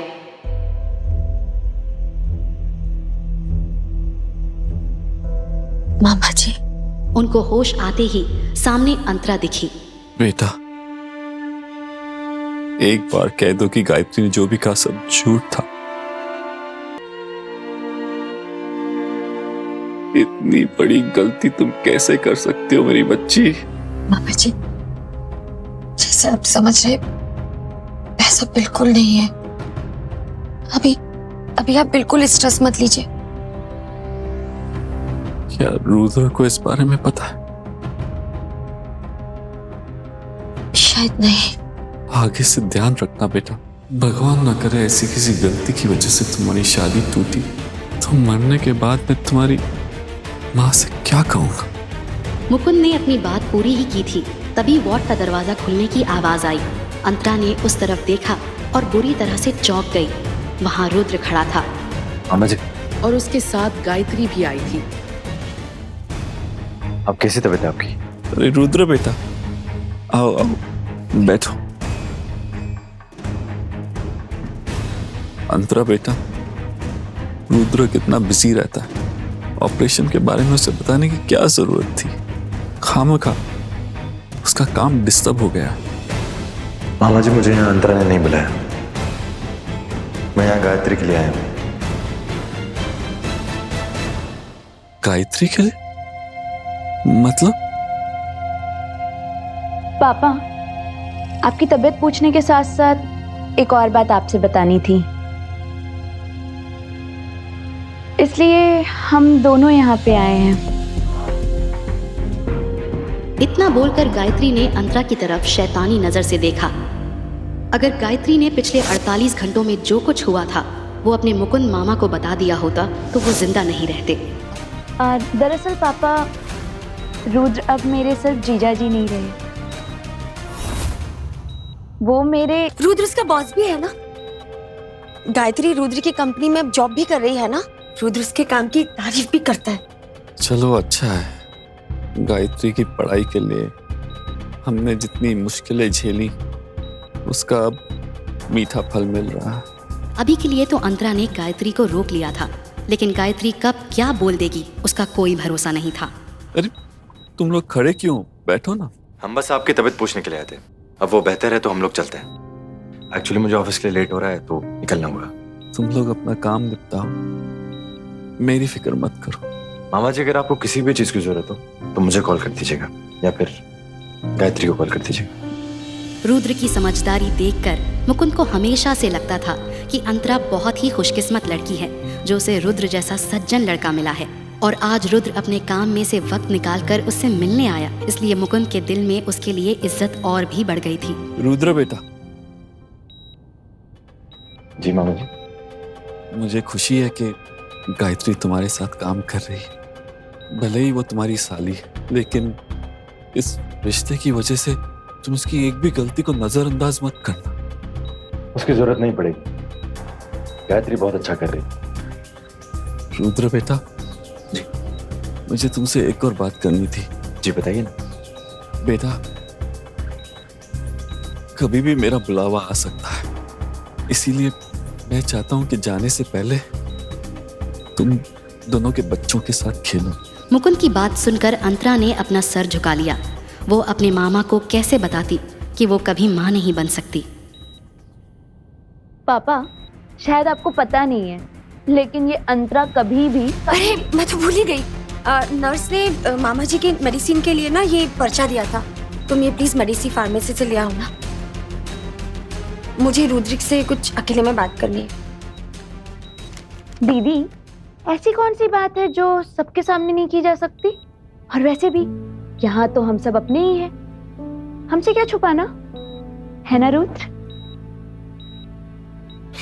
मामा जी, उनको होश आते ही सामने अंतरा दिखी। बेटा, एक बार कह दो कि गायत्री ने जो भी कहा सब झूठ था। इतनी बड़ी गलती तुम कैसे कर सकते हो मेरी बच्ची? मामा जी, जैसे आप समझ रहे ऐसा बिल्कुल नहीं है। अभी आप बिल्कुल स्ट्रेस मत लीजिए। क्या रुद्र को इस बारे में पता है? शायद नहीं। आगे से ध्यान रखना बेटा। भगवान ना करे ऐसी किसी गलती की वजह से तुम्हारी शादी टूटी तो मरने के बाद मैं तुम्हारी माँ से क्या कहूँगा? मुकुंद ने अपनी बात पूरी ही की थी, तभी वार्ड का दरवाजा खुलने की आवाज आई। अंतरा ने उस तरफ देखा और बुरी तरह से चौंक गई। वहां रुद्र खड़ा था। अम्मा जी। और उसके साथ गायत्री भी आई थी। अब कैसी तबीयत है आपकी? अरे रुद्र बेटा, आओ आओ, बैठो। अंतरा बेटा, रुद्र कितना बिजी रहता है, ऑपरेशन के बारे में उसे बताने की क्या जरूरत थी। खामखा उसका काम डिस्टर्ब हो गया। मामा जी, मुझे यहाँ अंतरा ने नहीं बुलाया, मैं यहाँ गायत्री के लिए आया हूँ। गायत्री के लिए? मतलब? पापा, आपकी तबीयत पूछने के साथ साथ एक और बात आपसे बतानी थी, इसलिए हम दोनों यहाँ पे आए हैं। इतना बोलकर गायत्री ने अंतरा की तरफ शैतानी नजर से देखा। अगर गायत्री ने पिछले 48 घंटों में जो कुछ हुआ था वो अपने मुकुंद मामा को बता दिया होता तो वो जिंदा नहीं रहते। दरअसल पापा, रुद्र अब मेरे सिर्फ जीजा जी नहीं रहे, वो मेरे। रुद्र उसका बॉस भी है ना? गायत्री रुद्र की कंपनी में अब जॉब भी कर रही है ना? रुद्र उसके काम की तारीफ भी करता है। चलो अच्छा है, गायत्री की पढ़ाई के लिए हमने जितनी मुश्किलें झेली उसका अब मीठा फल मिल रहा है। अभी के लिए तो अंतरा ने गायत्री को रोक लिया था, लेकिन गायत्री कब क्या बोल देगी उसका कोई भरोसा नहीं था। अरे तुम लोग खड़े क्यों? बैठो ना। हम बस आपकी तबीयत पूछने के लिए आए थे, अब वो बेहतर है तो हम लोग चलते हैं। एक्चुअली मुझे ऑफिस के लिए लेट हो रहा है तो निकलना होगा। तुम लोग अपना काम निपटाओ, मेरी फिक्र मत करो। मामा जी, अगर आपको किसी भी चीज की जरूरत हो तो मुझे कॉल कर दीजिएगा या फिर गायत्री को कॉल कर दीजिएगा। रुद्र की समझदारी देखकर मुकुंद को हमेशा से लगता था कि अंतरा बहुत ही खुशकिस्मत लड़की है जो उसे रुद्र जैसा सज्जन लड़का मिला है, और आज रुद्र अपने काम में से वक्त निकालकर उससे मिलने आया, इसलिए मुकुंद के दिल में उसके लिए इज्जत और भी बढ़ गई थी। रुद्र बेटा। जी मामा जी। मुझे खुशी है कि गायत्री तुम्हारे साथ काम कर रही है। भले ही वो तुम्हारी साली है, लेकिन इस रिश्ते की वजह से तुम उसकी एक भी गलती को नजरअंदाज मत करना। उसकी जरूरत नहीं पड़ेगी, गायत्री बहुत अच्छा कर रही है। रुद्र बेटा जी, मुझे तुमसे एक और बात करनी थी। जी बताइए ना। बेटा, कभी भी मेरा बुलावा आ सकता है, इसीलिए मैं चाहता हूं कि जाने से पहले तुम दोनों के बच्चों के साथ खेलो। मुकुंद की बात सुनकर अंतरा ने अपना सर झुका लिया। वो अपने मामा को कैसे बताती कि वो कभी माँ नहीं बन सकती। पापा, शायद आपको पता नहीं है, लेकिन ये अंतरा कभी भी। अरे मैं तो भूल ही गई, नर्स ने मामा जी के मेडिसिन के लिए ना ये पर्चा दिया था, तुम ये प्लीज मेडिसिन फार्मेसी से ले आओ ना। मुझे रुद्रिक से कुछ अकेले में बात करनी है। दीदी, ऐसी कौन सी बात है जो सबके सामने नहीं की जा सकती? और वैसे भी यहाँ तो हम सब अपने ही हैं, हमसे क्या छुपाना, है ना रुद्र?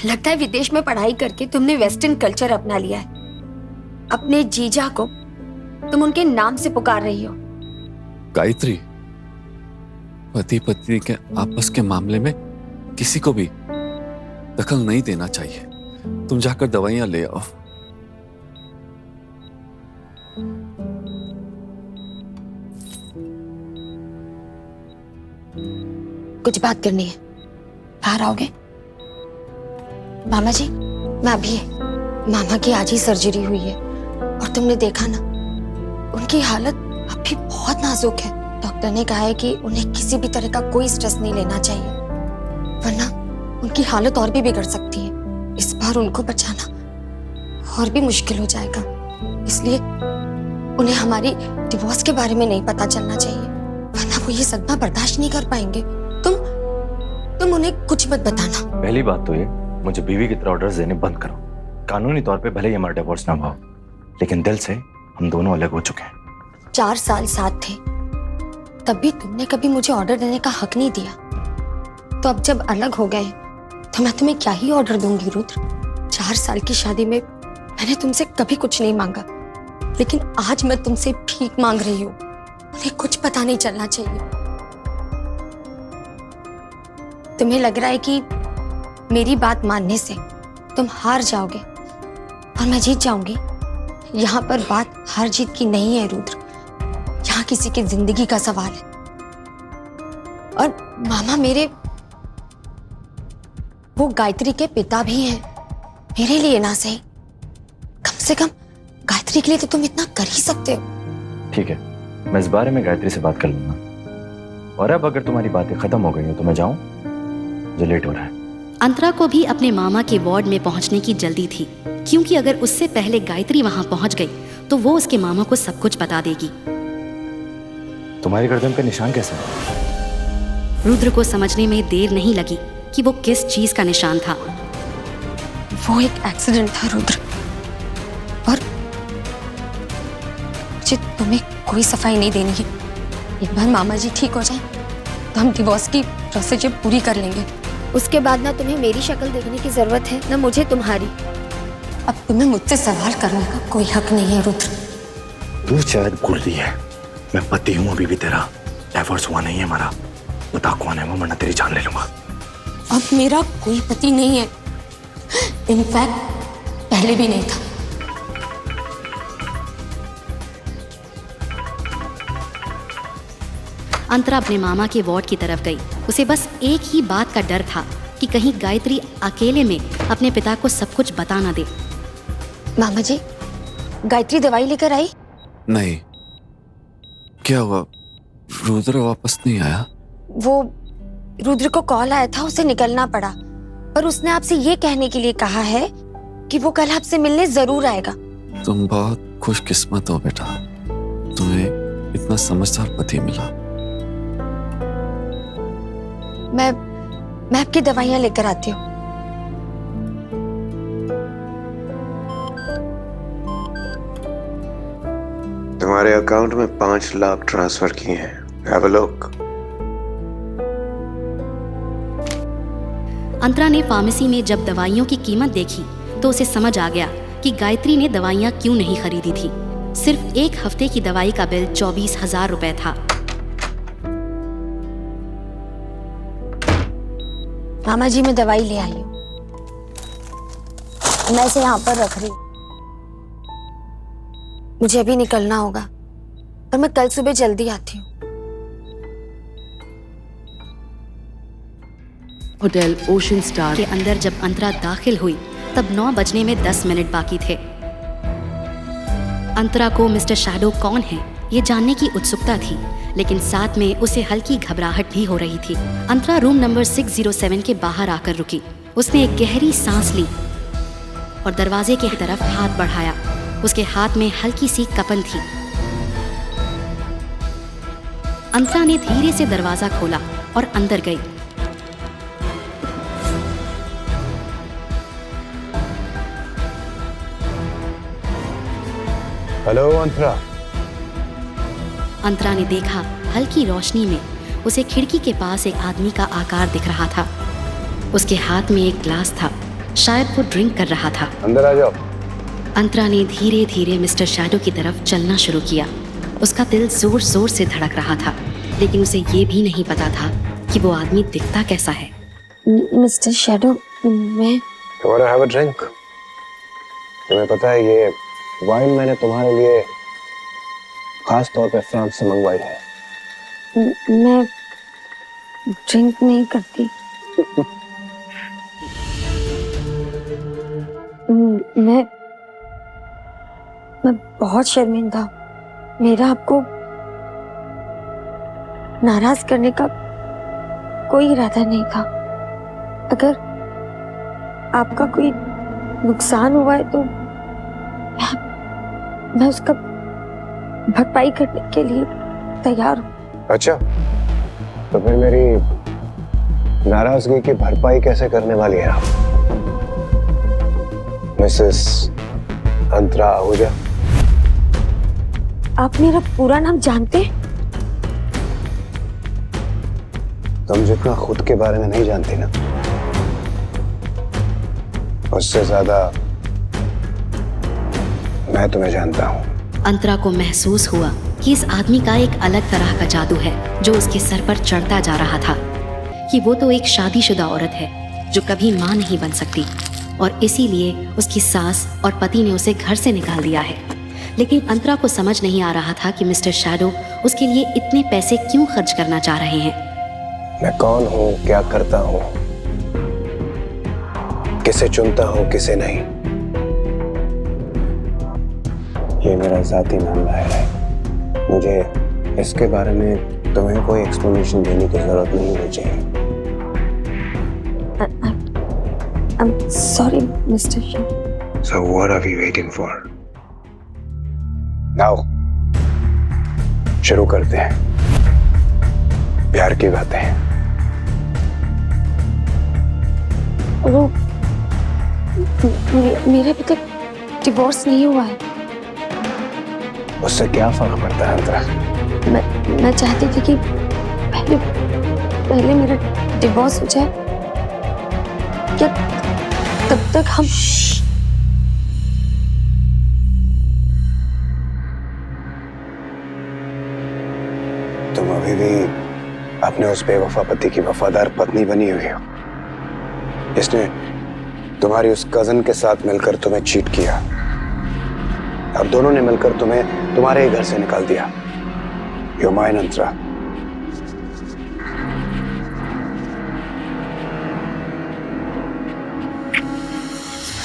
लगता है विदेश में पढ़ाई करके तुमने वेस्टर्न कल्चर अपना लिया है। अपने जीजा को तुम उनके नाम से पुकार रही हो। गायत्री, पति पत्नी के आपस के मामले में किसी को भी दखल नहीं देना चाहिए। तुम जाकर दवाइयां ले आओ। कुछ बात करनी है, बाहर आओगे? मामा जी, मैं अभी है। मामा की आज ही सर्जरी हुई है और तुमने देखा ना, उनकी हालत अभी बहुत नाजुक है। डॉक्टर ने कहा है कि उन्हें किसी भी तरह का कोई स्ट्रेस नहीं लेना चाहिए, वरना उनकी हालत और भी बिगड़ सकती है। इस बार उनको बचाना और भी मुश्किल हो जाएगा, इसलिए उन्हें हमारी डिवोर्स के बारे में नहीं पता चलना चाहिए, वरना वो ये सदमा बर्दाश्त नहीं कर पाएंगे। तुम उन्हें कुछ मत बताना। पहली बात तो ये, मुझे बीवी की तरह ऑर्डर्स देने बंद करो। कानूनी तौर पे भले ही हमारा डिवोर्स ना हुआ, लेकिन दिल से हम दोनों अलग हो चुके हैं। 4 साल साथ थे, तब भी तुमने कभी मुझे ऑर्डर देने का हक नहीं दिया, तो अब जब अलग हो गए तो मैं तुम्हें क्या ही ऑर्डर दूंगी रुद्र। 4 साल की शादी में मैंने तुमसे कभी कुछ नहीं मांगा, लेकिन आज मैं तुमसे भीख मांग रही हूँ। उन्हें कुछ पता नहीं चलना चाहिए। तुम्हें लग रहा है कि मेरी बात मानने से तुम हार जाओगे और मैं जीत जाऊंगी। यहाँ पर बात हार जीत की नहीं है रुद्र, यहाँ की किसी की जिंदगी का सवाल है। और मामा मेरे, वो गायत्री के पिता भी हैं, मेरे लिए ना सही, कम से कम गायत्री के लिए तो तुम इतना कर ही सकते हो। ठीक है, मैं इस बारे में गायत्री से बात कर लूंगा। और अब अगर तुम्हारी बातें खत्म हो गई हो तो मैं जाऊं, जो लेट हो रहा है। अंतरा को भी अपने मामा के वार्ड में पहुंचने की जल्दी थी, क्योंकि अगर उससे पहले गायत्री वहां पहुंच गई तो वो उसके मामा को सब कुछ बता देगी। तुम्हारी गर्दन पे निशान कैसा है? रुद्र को समझने में देर नहीं लगी कि वो किस चीज का निशान था। वो एक एक्सीडेंट था रुद्र, और मुझे तुम्हें कोई सफाई नहीं देनी है। एक बार मामा जी ठीक हो जाए तो हम डिवोर्स की प्रोसीजर पूरी कर लेंगे। उसके बाद ना तुम्हें मेरी शक्ल देखने की जरूरत है ना मुझे तुम्हारी। अब तुम्हें मुझसे सवाल करने का कोई हक नहीं है रुद्र। तू शायद भूल रही है, मैं पति हूँ अभी भी तेरा। डाइवोर्स हुआ नहीं है हमारा। बता कौन है वो, वरना तेरी जान ले लूंगा। अब मेरा कोई पति नहीं है, इनफैक्ट पहले भी नहीं था। अंतरा अपने मामा के वार्ड की तरफ गई। उसे बस एक ही बात का डर था कि कहीं गायत्री अकेले में अपने पिता को सब कुछ बता ना दे। मामा जी, गायत्री दवाई लेकर आई? नहीं। क्या हुआ, रुद्र वापस नहीं आया? वो रुद्र को कॉल आया था, उसे निकलना पड़ा, पर उसने आपसे ये कहने के लिए कहा है कि वो कल आपसे मिलने जरूर आएगा। तुम बहुत खुशकिस्मत हो बेटा, तुम्हें इतना समझदार पति मिला। मैं आपकी दवाइयां लेकर आती हूँ। तुम्हारे अकाउंट में 5 लाख ट्रांसफर किए हैं। Have a look. अंतरा ने फार्मेसी में जब दवाइयों की कीमत देखी तो उसे समझ आ गया कि गायत्री ने दवाइयां क्यों नहीं खरीदी थी। सिर्फ एक हफ्ते की दवाई का बिल 24,000 रुपए था। मामा जी, मैं दवाई ले आई हूँ, मैं इसे यहाँ पर रख रही हूँ। मुझे अभी निकलना होगा और मैं कल सुबह जल्दी आती हूँ। होटल ओशन स्टार के अंदर जब अंतरा दाखिल हुई तब 9 बजने में 10 मिनट बाकी थे। अंतरा को मिस्टर शैडो कौन है ये जानने की उत्सुकता थी, लेकिन साथ में उसे हल्की घबराहट भी हो रही थी। अंतरा रूम नंबर 607 के बाहर आकर रुकी। उसने एक गहरी सांस ली और दरवाजे की तरफ हाथ बढ़ाया। उसके हाथ में हल्की सी कपन थी। अंतरा ने धीरे से दरवाजा खोला और अंदर गई। हेलो अंतरा। अंतरा ने देखा हल्की रोशनी में उसे खिड़की के पास एक आदमी का आकार दिख रहा था। उसके हाथ में एक ग्लास था, शायद वो ड्रिंक कर रहा था। अंदर आ जाओ। अंतरा ने धीरे धीरे मिस्टर शैडो की तरफ चलना शुरू किया। उसका दिल जोर जोर से धड़क रहा था, लेकिन उसे ये भी नहीं पता था कि वो आदमी दिखता कैसा है। मिस्टर शैडो, मैं तुम्हारा हैव अ ड्रिंक। तुम्हें पता है ये वाइन मैंने तुम्हारे लिए खास तौर पे फ्रांस से मंगवाई है। मैं ड्रिंक नहीं करती। मैं बहुत शर्मिंदा हूँ। मेरा आपको नाराज करने का कोई इरादा नहीं था। अगर आपका कोई नुकसान हुआ है तो मैं उसका भरपाई करने के लिए तैयार हूँ। अच्छा, तो फिर मेरी नाराजगी की भरपाई कैसे करने वाली है आप, मिसेस अंतरा आहूजा? आप मेरा पूरा नाम जानते हैं? तुम जितना खुद के बारे में नहीं जानती ना, उससे ज्यादा मैं तुम्हें जानता हूँ। अंतरा को महसूस हुआ कि इस आदमी का एक अलग तरह का जादू है जो उसके सर पर चढ़ता जा रहा था, कि वो तो एक शादीशुदा औरत है जो कभी मां नहीं बन सकती और इसीलिए उसकी सास और पति ने उसे घर से निकाल दिया है। लेकिन अंतरा को समझ नहीं आ रहा था कि मिस्टर शैडो उसके लिए इतने पैसे क्यों खर्च करना चाह रहे हैं। मैं कौन हूँ, क्या करता हूँ, किसे चुनता हूँ, किसे नहीं, ये मेरा जाती मामला है। मुझे इसके बारे में तुम्हें कोई एक्सप्लेनेशन देने की जरूरत नहीं होनी चाहिए। I'm sorry, Mr. Shah. So what are we waiting for? Now, शुरू करते हैं प्यार की बातें। वो मेरा अभी तक डिवोर्स नहीं हुआ है। उससे क्या फर्क पड़ता है अंतरा? मैं चाहती थी कि पहले मेरा डिवोर्स हो जाए, क्या तब तक हम तुम अभी भी अपने उस बेवफा पति की वफादार पत्नी बनी हुई हो, जिसने तुम्हारी उस कजन के साथ मिलकर तुम्हें चीट किया। अब दोनों ने मिलकर तुम्हें तुम्हारे ही घर से निकाल दिया। You're mine, Antara.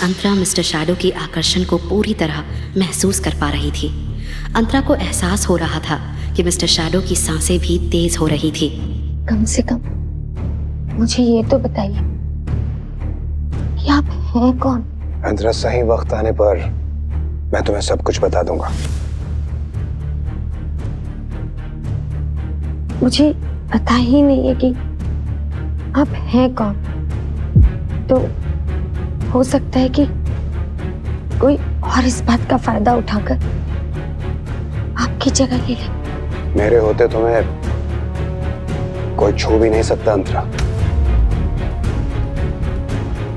Antara mister shadow के आकर्षण को पूरी तरह महसूस कर पा रही थी। अंतरा को एहसास हो रहा था कि मिस्टर शैडो की सांसें भी तेज हो रही थी। कम से कम मुझे ये तो बताइए कि आप हैं कौन? अंतरा, सही वक्त आने पर मैं तुम्हें सब कुछ बता दूंगा। मुझे पता ही नहीं है कि आप हैं कौन, तो हो सकता है कि कोई और इस बात का फायदा उठाकर आपकी जगह ले ले। मेरे होते तुम्हें कोई छू भी नहीं सकता अंतरा।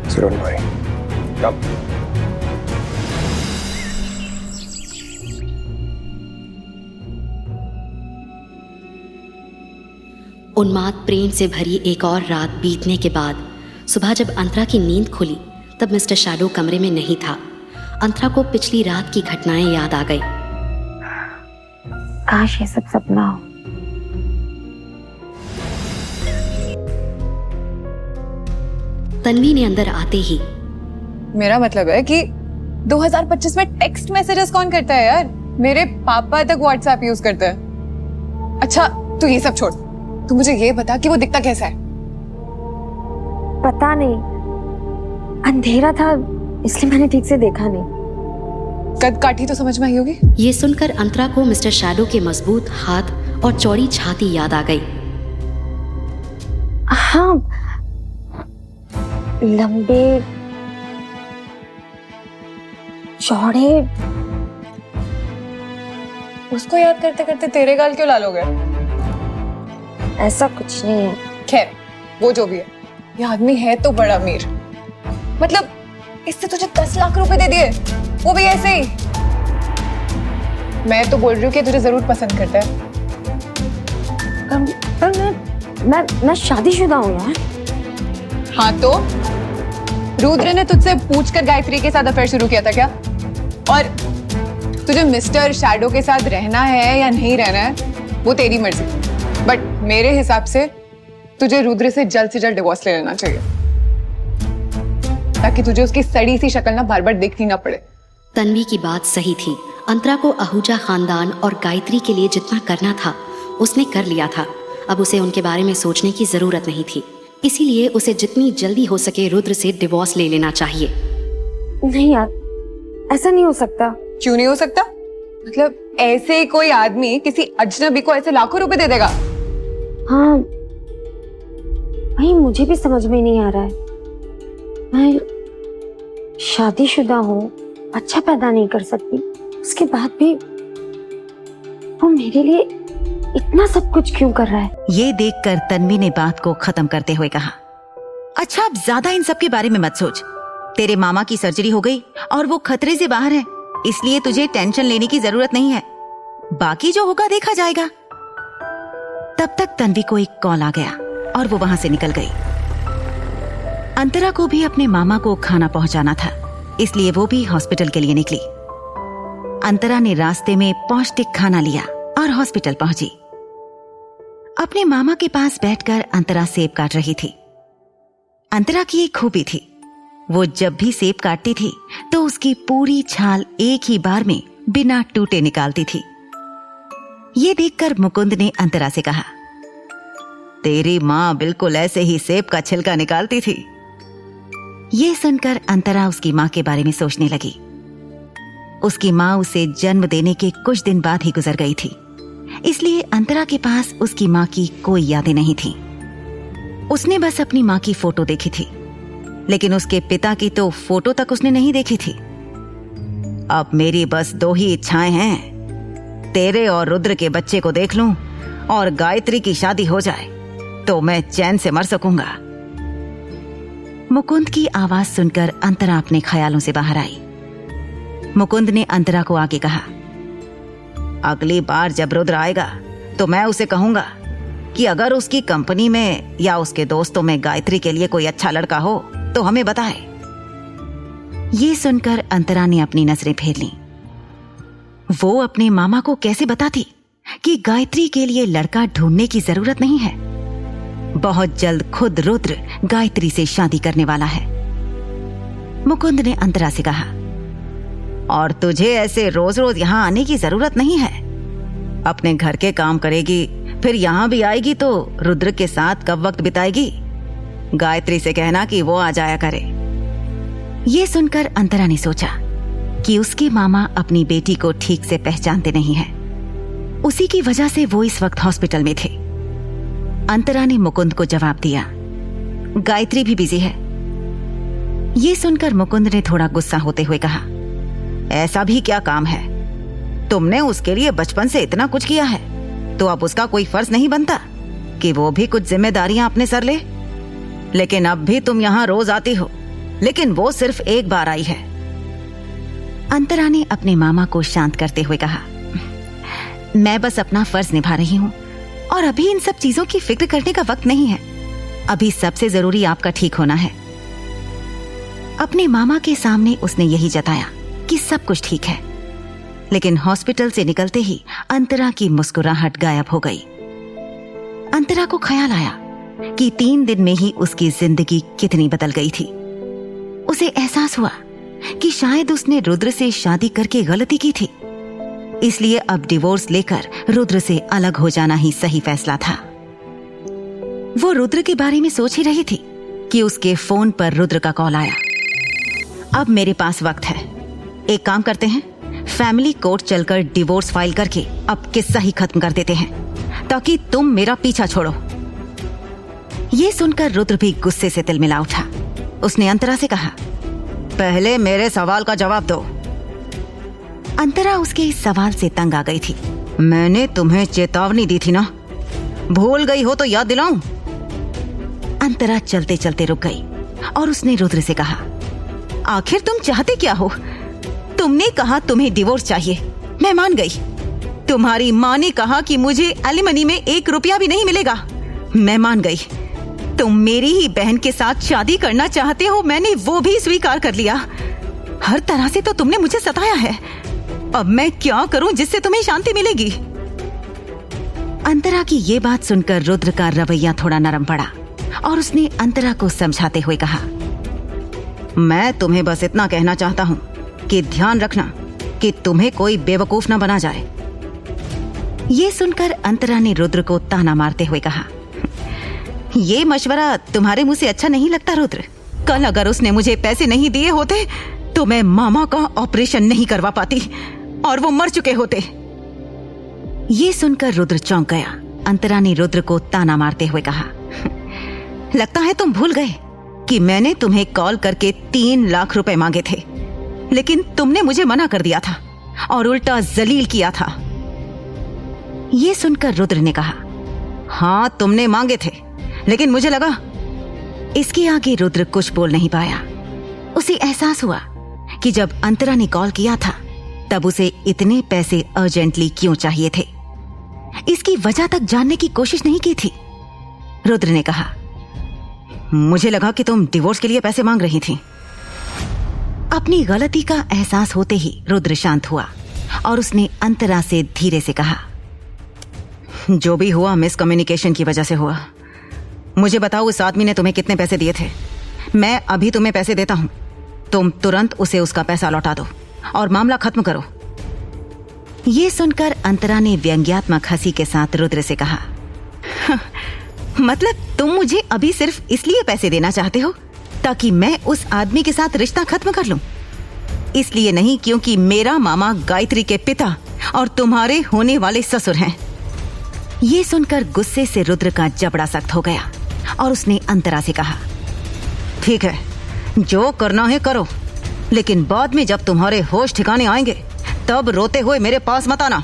So don't worry. Come. उन्माद प्रेम से भरी एक और रात बीतने के बाद सुबह जब अंतरा की नींद खुली तब मिस्टर शैडो कमरे में नहीं था। अंतरा को पिछली रात की घटनाएं याद आ गई। काश ये सब सपना हो। तन्वी ने अंदर आते ही, मेरा मतलब है कि 2025 में टेक्स्ट मैसेजेस कौन करता है यार? मेरे पापा तक व्हाट्सएप यूज करते हैं। अच्छा तू ये सब छोड़, तू मुझे ये बता कि वो दिखता कैसा है? पता नहीं, अंधेरा था इसलिए मैंने ठीक से देखा नहीं। कद काठी तो समझ में आई होगी। ये सुनकर अंतरा को मिस्टर शैडो के मजबूत हाथ और चौड़ी छाती याद आ गई। हाँ, लंबे चौड़े। उसको याद करते करते तेरे गाल क्यों लाल हो गए? ऐसा कुछ नहीं है। खैर वो जो भी है, ये आदमी है तो बड़ा अमीर। मतलब इससे तुझे 10 लाख रुपए दे दिए, वो भी ऐसे ही। मैं तो बोल रही हूँ कि तुझे जरूर पसंद करता है। पर मैं शादीशुदा हूँ यार। हाँ तो रुद्र ने तुझसे पूछकर गायत्री के साथ अफेयर शुरू किया था क्या? और तुझे मिस्टर शैडो के साथ रहना है या नहीं रहना है वो तेरी मर्जी, बट मेरे हिसाब से तुझे रुद्र से जल्द डिवोर्स ले लेना चाहिए, ताकि तुझे उसकी सड़ी सी शक्ल ना बार बार देखनी ना पड़े। तन्वी की बात सही थी। अंतरा को आहूजा खानदान और गायत्री के लिए जितना करना था उसने कर लिया था। अब उसे उनके बारे में सोचने की जरूरत नहीं थी, इसीलिए उसे जितनी जल्दी हो सके रुद्र से डिवोर्स ले लेना चाहिए। नहीं यार, ऐसा नहीं हो सकता। क्यों नहीं हो सकता? मतलब ऐसे ही कोई आदमी किसी अजनबी को ऐसे लाखों रुपए दे देगा? हाँ भाई, मुझे भी समझ में नहीं आ रहा है। मैं शादीशुदा हूँ, बच्चा पैदा नहीं कर सकती, उसके बाद भी वो मेरे लिए इतना सब कुछ क्यों कर रहा है? ये देखकर तन्वी ने बात को खत्म करते हुए कहा, अच्छा अब ज्यादा इन सब के बारे में मत सोच। तेरे मामा की सर्जरी हो गई और वो खतरे से बाहर है, इसलिए तुझे टेंशन लेने की जरूरत नहीं है। बाकी जो होगा देखा जाएगा। तब तक तन्वी को एक कॉल आ गया और वो वहां से निकल गई। अंतरा को भी अपने मामा को खाना पहुंचाना था, इसलिए वो भी हॉस्पिटल के लिए निकली। अंतरा ने रास्ते में पौष्टिक खाना लिया और हॉस्पिटल पहुंची। अपने मामा के पास बैठकर अंतरा सेब काट रही थी। अंतरा की एक खूबी थी, वो जब भी सेब काटती थी तो उसकी पूरी छाल एक ही बार में बिना टूटे निकालती थी। ये देखकर मुकुंद ने अंतरा से कहा, तेरी माँ बिल्कुल ऐसे ही सेब का छिलका निकालती थी। ये सुनकर अंतरा उसकी माँ के बारे में सोचने लगी। उसकी माँ उसे जन्म देने के कुछ दिन बाद ही गुजर गई थी, इसलिए अंतरा के पास उसकी माँ की कोई यादें नहीं थी। उसने बस अपनी माँ की फोटो देखी थी, लेकिन उसके पिता की तो फोटो तक उसने नहीं देखी थी। अब मेरी बस 2 ही इच्छाएं हैं, तेरे और रुद्र के बच्चे को देख लूं और गायत्री की शादी हो जाए तो मैं चैन से मर सकूंगा। मुकुंद की आवाज सुनकर अंतरा अपने ख्यालों से बाहर आई। मुकुंद ने अंतरा को आगे कहा, अगली बार जब रुद्र आएगा तो मैं उसे कहूंगा कि अगर उसकी कंपनी में या उसके दोस्तों में गायत्री के लिए कोई अच्छा लड़का हो तो हमें बताए। ये सुनकर अंतरा ने अपनी नजरें फेर लीं। वो अपने मामा को कैसे बताती कि गायत्री के लिए लड़का ढूंढने की जरूरत नहीं है। बहुत जल्द खुद रुद्र गायत्री से शादी करने वाला है। मुकुंद ने अंतरा से कहा, और तुझे ऐसे रोज रोज यहाँ आने की जरूरत नहीं है। अपने घर के काम करेगी, फिर यहाँ भी आएगी तो रुद्र के साथ कब वक्त बिताएगी। गायत्री से कहना कि वो आ जाया करे। ये सुनकर अंतरा ने सोचा कि उसके मामा अपनी बेटी को ठीक से पहचानते नहीं हैं। उसी की वजह से वो इस वक्त हॉस्पिटल में थे। अंतरा ने मुकुंद को जवाब दिया, गायत्री भी बिजी है। ये सुनकर मुकुंद ने थोड़ा गुस्सा होते हुए कहा, ऐसा भी क्या काम है? तुमने उसके लिए बचपन से इतना कुछ किया है तो अब उसका कोई फर्ज नहीं बनता कि वो भी कुछ जिम्मेदारियां अपने सर ले? लेकिन अब भी तुम यहाँ रोज आती हो, लेकिन वो सिर्फ एक बार आई है। अंतरा ने अपने मामा को शांत करते हुए कहा, मैं बस अपना फर्ज निभा रही हूँ और अभी इन सब चीजों की फिक्र करने का वक्त नहीं है। अभी सबसे जरूरी आपका ठीक होना है। अपने मामा के सामने उसने यही जताया कि सब कुछ ठीक है, लेकिन हॉस्पिटल से निकलते ही अंतरा की मुस्कुराहट गायब हो गई। अंतरा को ख्याल आया कि 3 दिन में ही उसकी जिंदगी कितनी बदल गई थी। उसे एहसास हुआ कि शायद उसने रुद्र से शादी करके गलती की थी, इसलिए अब डिवोर्स लेकर रुद्र से अलग हो जाना ही सही फैसला था। वो रुद्र के बारे में सोच ही रही थी कि उसके फोन पर रुद्र का कॉल आया। अब मेरे पास वक्त है, एक काम करते हैं, फैमिली कोर्ट चलकर डिवोर्स फाइल करके अब किस्सा ही खत्म कर देते हैं ताकि तुम मेरा पीछा छोड़ो। ये सुनकर रुद्र भी गुस्से से तिलमिला उठा। उसने अंतरा से कहा, पहले मेरे सवाल का जवाब दो। अंतरा उसके इस सवाल से तंग आ गई थी। मैंने तुम्हें चेतावनी दी थी ना, भूल गई हो तो याद दिलाऊं? अंतरा चलते चलते रुक गई और उसने रुद्र से कहा, आखिर तुम चाहते क्या हो? तुमने कहा तुम्हें डिवोर्स चाहिए, मैं मान गई। तुम्हारी माँ ने कहा कि मुझे एलिमनी में 1 रुपया भी नहीं मिलेगा, मैं मान गई। तुम मेरी ही बहन के साथ शादी करना चाहते हो, मैंने वो भी स्वीकार कर लिया। हर तरह से तो तुमने मुझे सताया है, अब मैं क्या करूं जिससे तुम्हें शांति मिलेगी? अंतरा की ये बात सुनकर रुद्र का रवैया थोड़ा नरम पड़ा और उसने अंतरा को समझाते हुए कहा, मैं तुम्हें बस इतना कहना चाहता हूं कि ध्यान रखना कि तुम्हें कोई बेवकूफ ना बना जाए। ये सुनकर अंतरा ने रुद्र को ताना मारते हुए कहा, ये मशवरा तुम्हारे मुंह से अच्छा नहीं लगता रुद्र। कल अगर उसने मुझे पैसे नहीं दिए होते तो मैं मामा का ऑपरेशन नहीं करवा पाती और वो मर चुके होते। ये सुनकर रुद्र चौंक गया। अंतरा ने रुद्र को ताना मारते हुए कहा, लगता है तुम भूल गए कि मैंने तुम्हें कॉल करके 3 लाख रुपए मांगे थे, लेकिन तुमने मुझे मना कर दिया था और उल्टा जलील किया था। ये सुनकर रुद्र ने कहा, हाँ तुमने मांगे थे, लेकिन मुझे लगा। इसके आगे रुद्र कुछ बोल नहीं पाया। उसे एहसास हुआ कि जब अंतरा ने कॉल किया था तब उसे इतने पैसे अर्जेंटली क्यों चाहिए थे। इसकी वजह तक जानने की कोशिश नहीं की थी। रुद्र ने कहा, मुझे लगा कि तुम डिवोर्स के लिए पैसे मांग रही थी। अपनी गलती का एहसास होते ही रुद्र शांत हुआ और उसने अंतरा से धीरे से कहा, जो भी हुआ मिसकम्युनिकेशन की वजह से हुआ। मुझे बताओ उस आदमी ने तुम्हें कितने पैसे दिए थे? मैं अभी तुम्हें पैसे देता हूं, तुम तुरंत उसे उसका पैसा लौटा दो और मामला खत्म करो। ये सुनकर अंतरा ने व्यंग्यात्मक हंसी के साथ रुद्र से कहा, मतलब तुम मुझे अभी सिर्फ इसलिए पैसे देना चाहते हो ताकि मैं उस आदमी के साथ रिश्ता खत्म कर लूं? इसलिए नहीं क्योंकि मेरा मामा गायत्री के पिता और तुम्हारे होने वाले ससुर हैं। ये सुनकर गुस्से से रुद्र का जबड़ा सख्त हो गया और उसने अंतरा से कहा, ठीक है, जो करना है करो, लेकिन बाद में जब तुम्हारे होश ठिकाने आएंगे तब रोते हुए मेरे पास मत आना।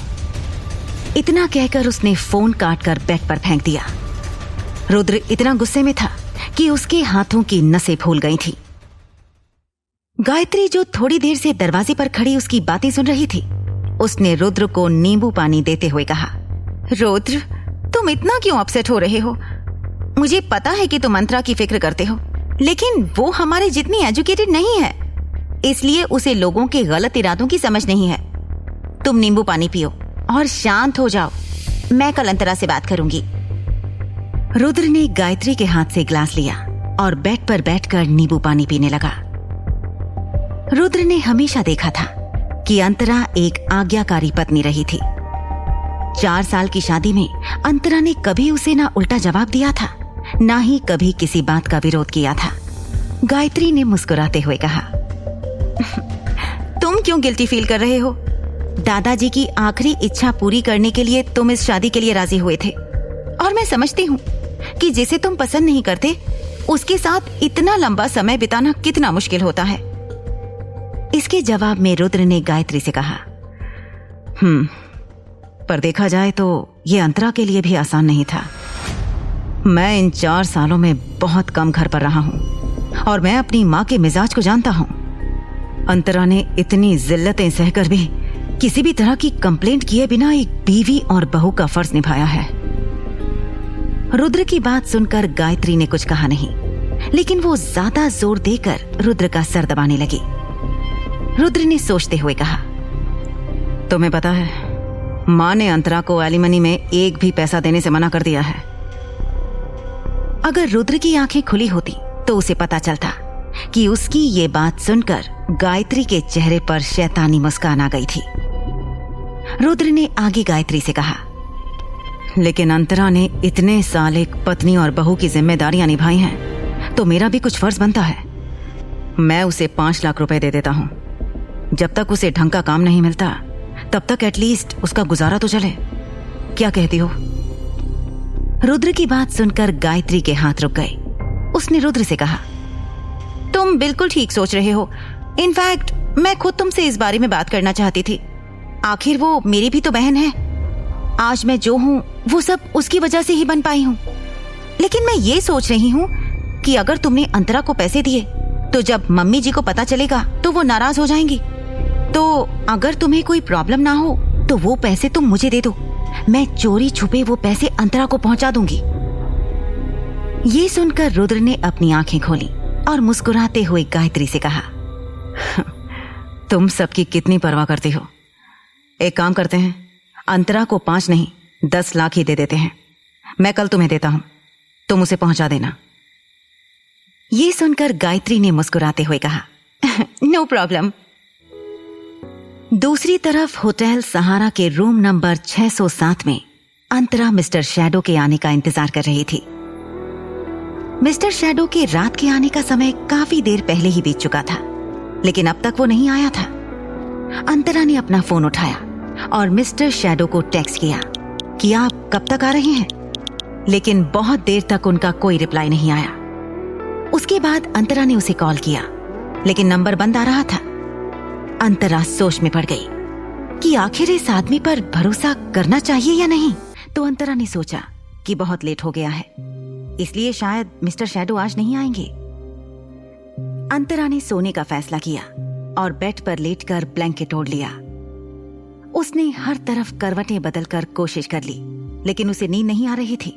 इतना कहकर उसने फोन काटकर बेड पर फेंक दिया। रुद्र इतना गुस्से में था कि उसके हाथों की नसें फूल गई थी। गायत्री जो थोड़ी देर से दरवाजे पर खड़ी उसकी बातें सुन रही थी, उसने रुद्र को नींबू पानी देते हुए कहा, रुद्र, तुम इतना क्यों अपसेट हो रहे हो? मुझे पता है कि तुम अंतरा की फिक्र करते हो, लेकिन वो हमारे जितनी एजुकेटेड नहीं है, इसलिए उसे लोगों के गलत इरादों की समझ नहीं है। तुम नींबू पानी पियो और शांत हो जाओ, मैं कल अंतरा से बात करूंगी। रुद्र ने गायत्री के हाथ से ग्लास लिया और बेड पर बैठकर नींबू पानी पीने लगा। रुद्र ने हमेशा देखा था कि अंतरा एक आज्ञाकारी पत्नी रही थी। 4 साल की शादी में अंतरा ने कभी उसे ना उल्टा जवाब दिया था, ना ही कभी किसी बात का विरोध किया था। गायत्री ने मुस्कुराते हुए कहा, तुम क्यों गिल्टी फील कर रहे हो? दादाजी की आखिरी इच्छा पूरी करने के लिए तुम इस शादी के लिए राजी हुए थे, और मैं समझती हूँ कि जिसे तुम पसंद नहीं करते उसके साथ इतना लंबा समय बिताना कितना मुश्किल होता है। इसके जवाब में रुद्र ने गायत्री से कहा, पर देखा जाए तो ये अंतरा के लिए भी आसान नहीं था। मैं इन 4 सालों में बहुत कम घर पर रहा हूं और मैं अपनी माँ के मिजाज को जानता हूं। अंतरा ने इतनी जिल्लतें सहकर भी किसी भी तरह की कंप्लेंट किए बिना एक बीवी और बहू का फर्ज निभाया है। रुद्र की बात सुनकर गायत्री ने कुछ कहा नहीं, लेकिन वो ज्यादा जोर देकर रुद्र का सर दबाने लगी। रुद्र ने सोचते हुए कहा, तुम्हें पता है माँ ने अंतरा को एलिमनी में एक भी पैसा देने से मना कर दिया है। अगर रुद्र की आंखें खुली होती तो उसे पता चलता कि उसकी ये बात सुनकर गायत्री के चेहरे पर शैतानी मुस्कान आ गई थी। रुद्र ने आगे गायत्री से कहा, लेकिन अंतरा ने इतने साल एक पत्नी और बहू की जिम्मेदारियां निभाई हैं, तो मेरा भी कुछ फर्ज बनता है। मैं उसे 5 लाख रुपए दे देता हूं। जब तक उसे ढंग का काम नहीं मिलता तब तक एटलीस्ट उसका गुजारा तो चले। क्या कहती हो? रुद्र की बात सुनकर गायत्री के हाथ रुक गए। उसने रुद्र से कहा, तुम बिल्कुल ठीक सोच रहे हो। इनफैक्ट मैं खुद तुमसे इस बारे में बात करना चाहती थी। आखिर वो मेरी भी तो बहन है। आज मैं जो हूं वो सब उसकी वजह से ही बन पाई हूं। लेकिन मैं ये सोच रही हूं कि अगर तुमने अंतरा को पैसे दिए तो जब मम्मी जी को पता चलेगा तो वो नाराज हो जाएंगी। तो अगर तुम्हें कोई प्रॉब्लम ना हो तो वो पैसे तुम मुझे दे दो, मैं चोरी छुपे वो पैसे अंतरा को पहुंचा दूंगी। ये सुनकर रुद्र ने अपनी आंखें खोली और मुस्कुराते हुए गायत्री से कहा, तुम सबकी कितनी परवाह करती हो। एक काम करते हैं, अंतरा को 5 नहीं 10 लाख ही दे देते हैं। मैं कल तुम्हें देता हूं, तुम उसे पहुंचा देना। ये सुनकर गायत्री ने मुस्कुराते हुए कहा, नो प्रॉब्लम। दूसरी तरफ होटल सहारा के रूम नंबर 607 में अंतरा मिस्टर शैडो के आने का इंतजार कर रही थी। मिस्टर शैडो के रात के आने का समय काफी देर पहले ही बीत चुका था, लेकिन अब तक वो नहीं आया था। अंतरा ने अपना फोन उठाया और मिस्टर शैडो को टेक्स्ट किया कि आप कब तक आ रहे हैं, लेकिन बहुत देर तक उनका कोई रिप्लाई नहीं आया। उसके बाद अंतरा ने उसे कॉल किया, लेकिन नंबर बंद आ रहा था। अंतरा सोच में पड़ गई कि आखिर इस आदमी पर भरोसा करना चाहिए या नहीं। तो अंतरा ने सोचा कि बहुत लेट हो गया है, इसलिए शायद मिस्टर शैडो आज नहीं आएंगे। अंतरा ने सोने का फैसला किया और बेड पर लेटकर ब्लैंकेट ओढ़ लिया। उसने हर तरफ करवटें बदलकर कोशिश कर ली, लेकिन उसे नींद नहीं आ रही थी।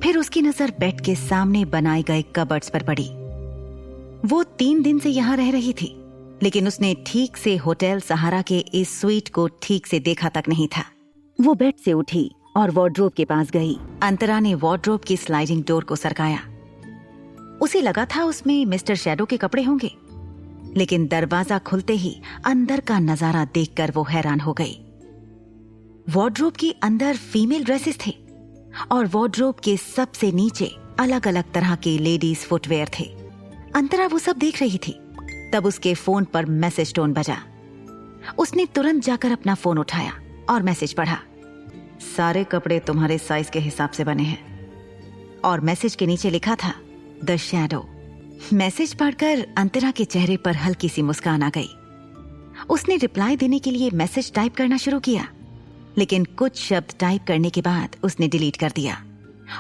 फिर उसकी नजर बेड के सामने बनाए गए कबर्ड्स पर पड़ी। वो 3 दिन से यहां रह रही थी लेकिन उसने ठीक से होटल सहारा के इस स्वीट को ठीक से देखा तक नहीं था। वो बेड से उठी और वार्डरोब के पास गई। अंतरा ने वार्डरोब की स्लाइडिंग डोर को सरकाया। उसे लगा था उसमें मिस्टर शैडो के कपड़े होंगे, लेकिन दरवाजा खुलते ही अंदर का नजारा देखकर वो हैरान हो गई। वार्डरोब के अंदर फीमेल ड्रेसेस थे और वार्डरोब के सबसे नीचे अलग अलग तरह के लेडीज फुटवेयर थे। अंतरा वो सब देख रही थी। तब उसके फोन पर मैसेज टोन बजा। उसने तुरंत जाकर अपना फोन उठाया और मैसेज पढ़ा। सारे कपड़े तुम्हारे साइज के हिसाब से बने हैं। और मैसेज के नीचे लिखा था द शैडो। मैसेज पढ़कर अंतरा के चेहरे पर हल्की सी मुस्कान आ गई। उसने रिप्लाई देने के लिए मैसेज टाइप करना शुरू किया, लेकिन कुछ शब्द टाइप करने के बाद उसने डिलीट कर दिया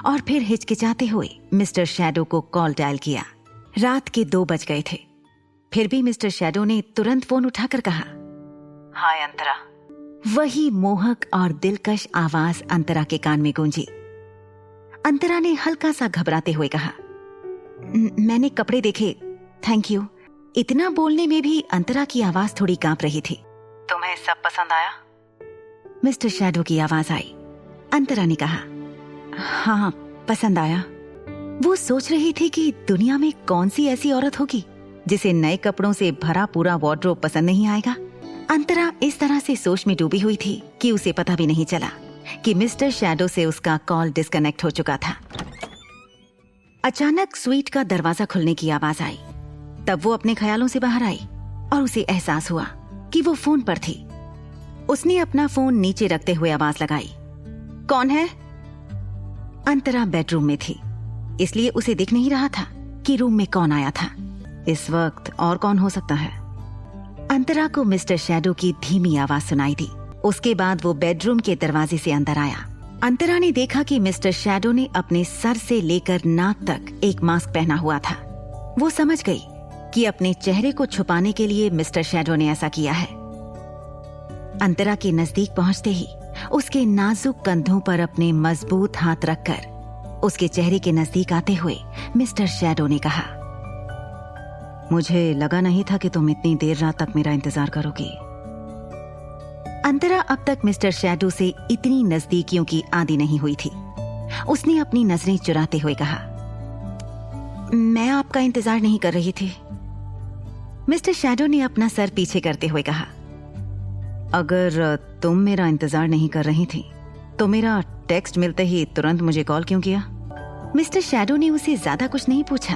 और फिर हिचकिचाते हुए मिस्टर शैडो को कॉल डायल किया। रात के 2 बज गए थे। फिर भी मिस्टर शैडो ने तुरंत फोन उठाकर कहा, हाय अंतरा। वही मोहक और दिलकश आवाज अंतरा के कान में गूंजी। अंतरा ने हल्का सा घबराते हुए कहा, मैंने कपड़े देखे, थैंक यू। इतना बोलने में भी अंतरा की आवाज थोड़ी कांप रही थी। तुम्हें सब पसंद आया? मिस्टर शैडो की आवाज आई। अंतरा ने कहा, हाँ पसंद आया। वो सोच रही थी कि दुनिया में कौन सी ऐसी औरत होगी जिसे नए कपड़ों से भरा पूरा वार्डरोब पसंद नहीं आएगा। अंतरा इस तरह से सोच में डूबी हुई थी कि उसे पता भी नहीं चला कि मिस्टर शैडो से उसका कॉल डिस्कनेक्ट हो चुका था। अचानक स्वीट का दरवाजा खुलने की आवाज आई। तब वो अपने ख्यालों से बाहर आई और उसे एहसास हुआ कि वो फोन पर थी। उसने अपना फोन नीचे रखते हुए आवाज लगाई, कौन है? अंतरा बेडरूम में थी, इसलिए उसे दिख नहीं रहा था कि रूम में कौन आया था। इस वक्त और कौन हो सकता है? अंतरा को मिस्टर शैडो की धीमी आवाज सुनाई दी। उसके बाद वो बेडरूम के दरवाजे से अंदर आया। अंतरा ने देखा कि मिस्टर शैडो ने अपने सर से लेकर नाक तक एक मास्क पहना हुआ था। वो समझ गई कि अपने चेहरे को छुपाने के लिए मिस्टर शैडो ने ऐसा किया है। अंतरा के नजदीक पहुंचते ही उसके नाजुक कंधों पर अपने मजबूत हाथ रखकर उसके चेहरे के नजदीक आते हुए मिस्टर शैडो ने कहा, मुझे लगा नहीं था कि तुम इतनी देर रात तक मेरा इंतजार करोगी। अंतरा अब तक मिस्टर शैडो से इतनी नजदीकियों की आदी नहीं हुई थी। उसने अपनी नजरें चुराते हुए कहा, मैं आपका इंतजार नहीं कर रही थी। मिस्टर शैडो ने अपना सर पीछे करते हुए कहा, अगर तुम मेरा इंतजार नहीं कर रही थी तो मेरा टेक्स्ट मिलते ही तुरंत मुझे कॉल क्यों किया? मिस्टर शैडो ने उसे ज्यादा कुछ नहीं पूछा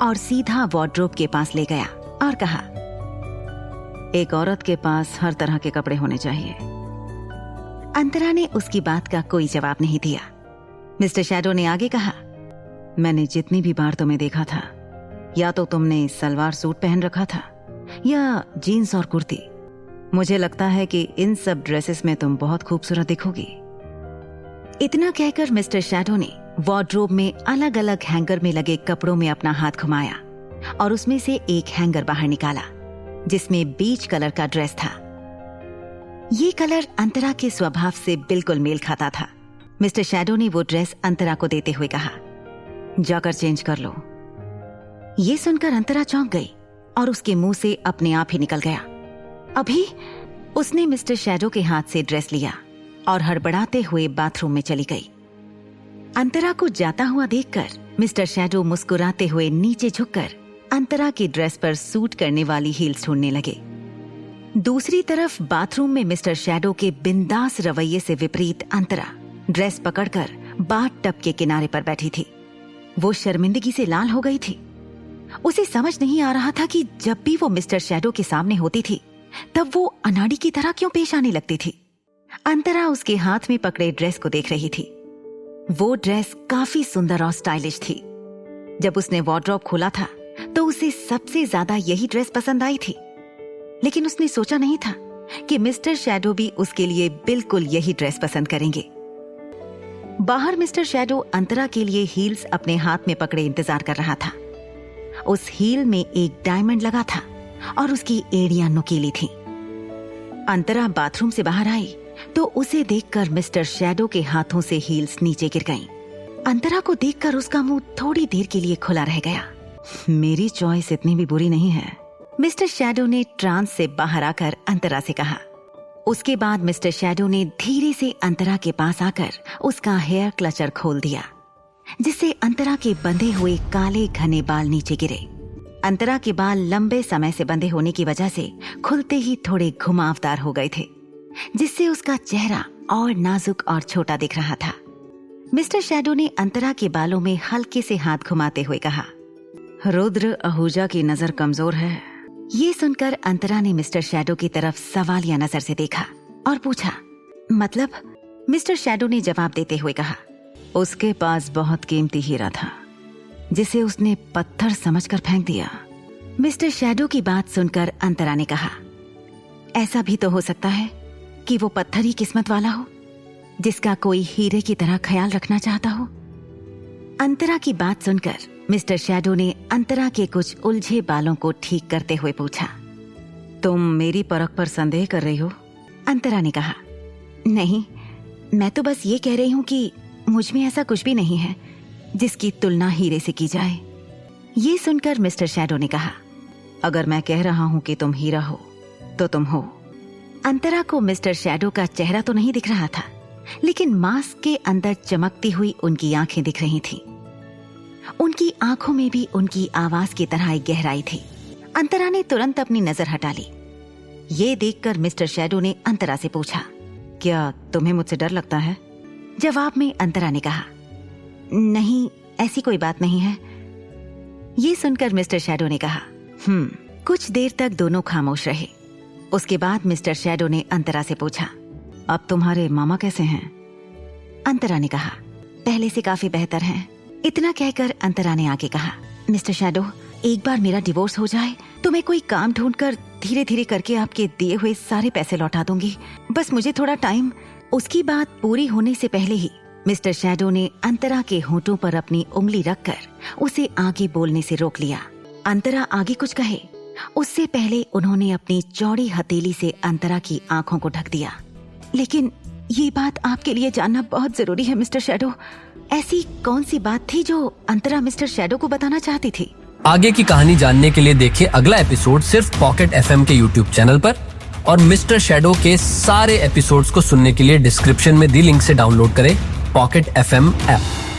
और सीधा वार्डरोब के पास ले गया और कहा, एक औरत के पास हर तरह के कपड़े होने चाहिए। अंतरा ने उसकी बात का कोई जवाब नहीं दिया। मिस्टर शैडो ने आगे कहा, मैंने जितनी भी बार तुम्हें देखा था, या तो तुमने सलवार सूट पहन रखा था या जीन्स और कुर्ती। मुझे लगता है कि इन सब ड्रेसेस में तुम बहुत खूबसूरत दिखोगी। इतना कहकर मिस्टर शैडो ने वार्डरोब में अलग अलग हैंगर में लगे कपड़ों में अपना हाथ घुमाया और उसमें से एक हैंगर बाहर निकाला जिसमें बीच कलर का ड्रेस था। ये कलर अंतरा के स्वभाव से बिल्कुल मेल खाता था। मिस्टर शैडो ने वो ड्रेस अंतरा को देते हुए कहा, जाकर चेंज कर लो। ये सुनकर अंतरा चौंक गई और उसके मुंह से अपने आप ही निकल गया। अभी उसने मिस्टर शैडो के हाथ से ड्रेस लिया और हड़बड़ाते हुए बाथरूम में चली गई। अंतरा को जाता हुआ देखकर मिस्टर शैडो मुस्कुराते हुए नीचे झुककर अंतरा की ड्रेस पर सूट करने वाली हील्स ढूंढने लगे। दूसरी तरफ बाथरूम में मिस्टर शैडो के बिंदास रवैये से विपरीत अंतरा ड्रेस पकड़कर बाथ टब के किनारे पर बैठी थी। वो शर्मिंदगी से लाल हो गई थी। उसे समझ नहीं आ रहा था कि जब भी वो मिस्टर शैडो के सामने होती थी तब वो अनाड़ी की तरह क्यों पेश आने लगती थी। अंतरा उसके हाथ में पकड़े ड्रेस को देख रही थी। वो ड्रेस काफी सुंदर और स्टाइलिश थी। जब उसने वार्डरोब खोला था तो उसे सबसे ज्यादा यही ड्रेस पसंद आई थी, लेकिन उसने सोचा नहीं था कि मिस्टर शैडो भी उसके लिए बिल्कुल यही ड्रेस पसंद करेंगे। बाहर मिस्टर शैडो अंतरा के लिए हील्स अपने हाथ में पकड़े इंतजार कर रहा था। उस हील में एक डायमंड लगा था और उसकी एड़ियां नुकीली थी। अंतरा बाथरूम से बाहर आई तो उसे देखकर मिस्टर शैडो के हाथों से हील्स नीचे गिर गईं। अंतरा को देखकर उसका मुंह थोड़ी देर के लिए खुला रह गया। मेरी चॉइस इतनी भी बुरी नहीं है। मिस्टर शैडो ने ट्रांस से बाहर आकर अंतरा से कहा। उसके बाद मिस्टर शैडो ने धीरे से अंतरा के पास आकर उसका हेयर क्लचर खोल दिया, जिससे अंतरा के बंधे हुए काले घने बाल नीचे गिरे। अंतरा के बाल लंबे समय से बंधे होने की वजह से खुलते ही थोड़े घुमावदार हो गए थे, जिससे उसका चेहरा और नाजुक और छोटा दिख रहा था। मिस्टर शैडो ने अंतरा के बालों में हल्के से हाथ घुमाते हुए कहा, रुद्र आहूजा की नजर कमजोर है। ये सुनकर अंतरा ने मिस्टर शैडो की तरफ सवालिया नजर से देखा और पूछा, मतलब? मिस्टर शैडो ने जवाब देते हुए कहा, उसके पास बहुत कीमती हीरा था जिसे उसने पत्थर समझकर फेंक दिया। मिस्टर शैडो की बात सुनकर अंतरा ने कहा, ऐसा भी तो हो सकता है कि वो पत्थर ही किस्मत वाला हो जिसका कोई हीरे की तरह ख्याल रखना चाहता हो। अंतरा की बात सुनकर मिस्टर शैडो ने अंतरा के कुछ उलझे बालों को ठीक करते हुए पूछा, तुम मेरी परख पर संदेह कर रही हो? अंतरा ने कहा, नहीं, मैं तो बस ये कह रही हूं कि मुझ में ऐसा कुछ भी नहीं है जिसकी तुलना हीरे से की जाए। ये सुनकर मिस्टर शैडो ने कहा, अगर मैं कह रहा हूं कि तुम हीरा हो तो तुम हो। अंतरा को मिस्टर शैडो का चेहरा तो नहीं दिख रहा था, लेकिन मास्क के अंदर चमकती हुई उनकी आंखें दिख रही थीं। उनकी आंखों में भी उनकी आवाज की तरह एक गहराई थी। अंतरा ने तुरंत अपनी नजर हटा ली। ये देखकर मिस्टर शैडो ने अंतरा से पूछा, क्या तुम्हें मुझसे डर लगता है? जवाब में अंतरा ने कहा, नहीं, ऐसी कोई बात नहीं है। ये सुनकर मिस्टर शैडो ने कहा, कुछ देर तक दोनों खामोश रहे। उसके बाद मिस्टर शैडो ने अंतरा से पूछा, अब तुम्हारे मामा कैसे हैं? अंतरा ने कहा, पहले से काफी बेहतर हैं। इतना कहकर अंतरा ने आगे कहा, मिस्टर शैडो, एक बार मेरा डिवोर्स हो जाए तो मैं कोई काम ढूंढकर धीरे धीरे करके आपके दिए हुए सारे पैसे लौटा दूंगी, बस मुझे थोड़ा टाइम। उसकी बात पूरी होने से पहले ही मिस्टर शैडो ने अंतरा के होंठों पर अपनी उंगली रखकर उसे आगे बोलने से रोक लिया। अंतरा आगे कुछ कहे उससे पहले उन्होंने अपनी चौड़ी हथेली से अंतरा की आंखों को ढक दिया। लेकिन ये बात आपके लिए जानना बहुत जरूरी है मिस्टर शैडो। ऐसी कौन सी बात थी जो अंतरा मिस्टर शैडो को बताना चाहती थी? आगे की कहानी जानने के लिए देखिए अगला एपिसोड सिर्फ पॉकेट FM के YouTube चैनल पर, और मिस्टर शैडो के सारे एपिसोड्स को सुनने के लिए डिस्क्रिप्शन में दी लिंक से डाउनलोड करें पॉकेट FM ऐप।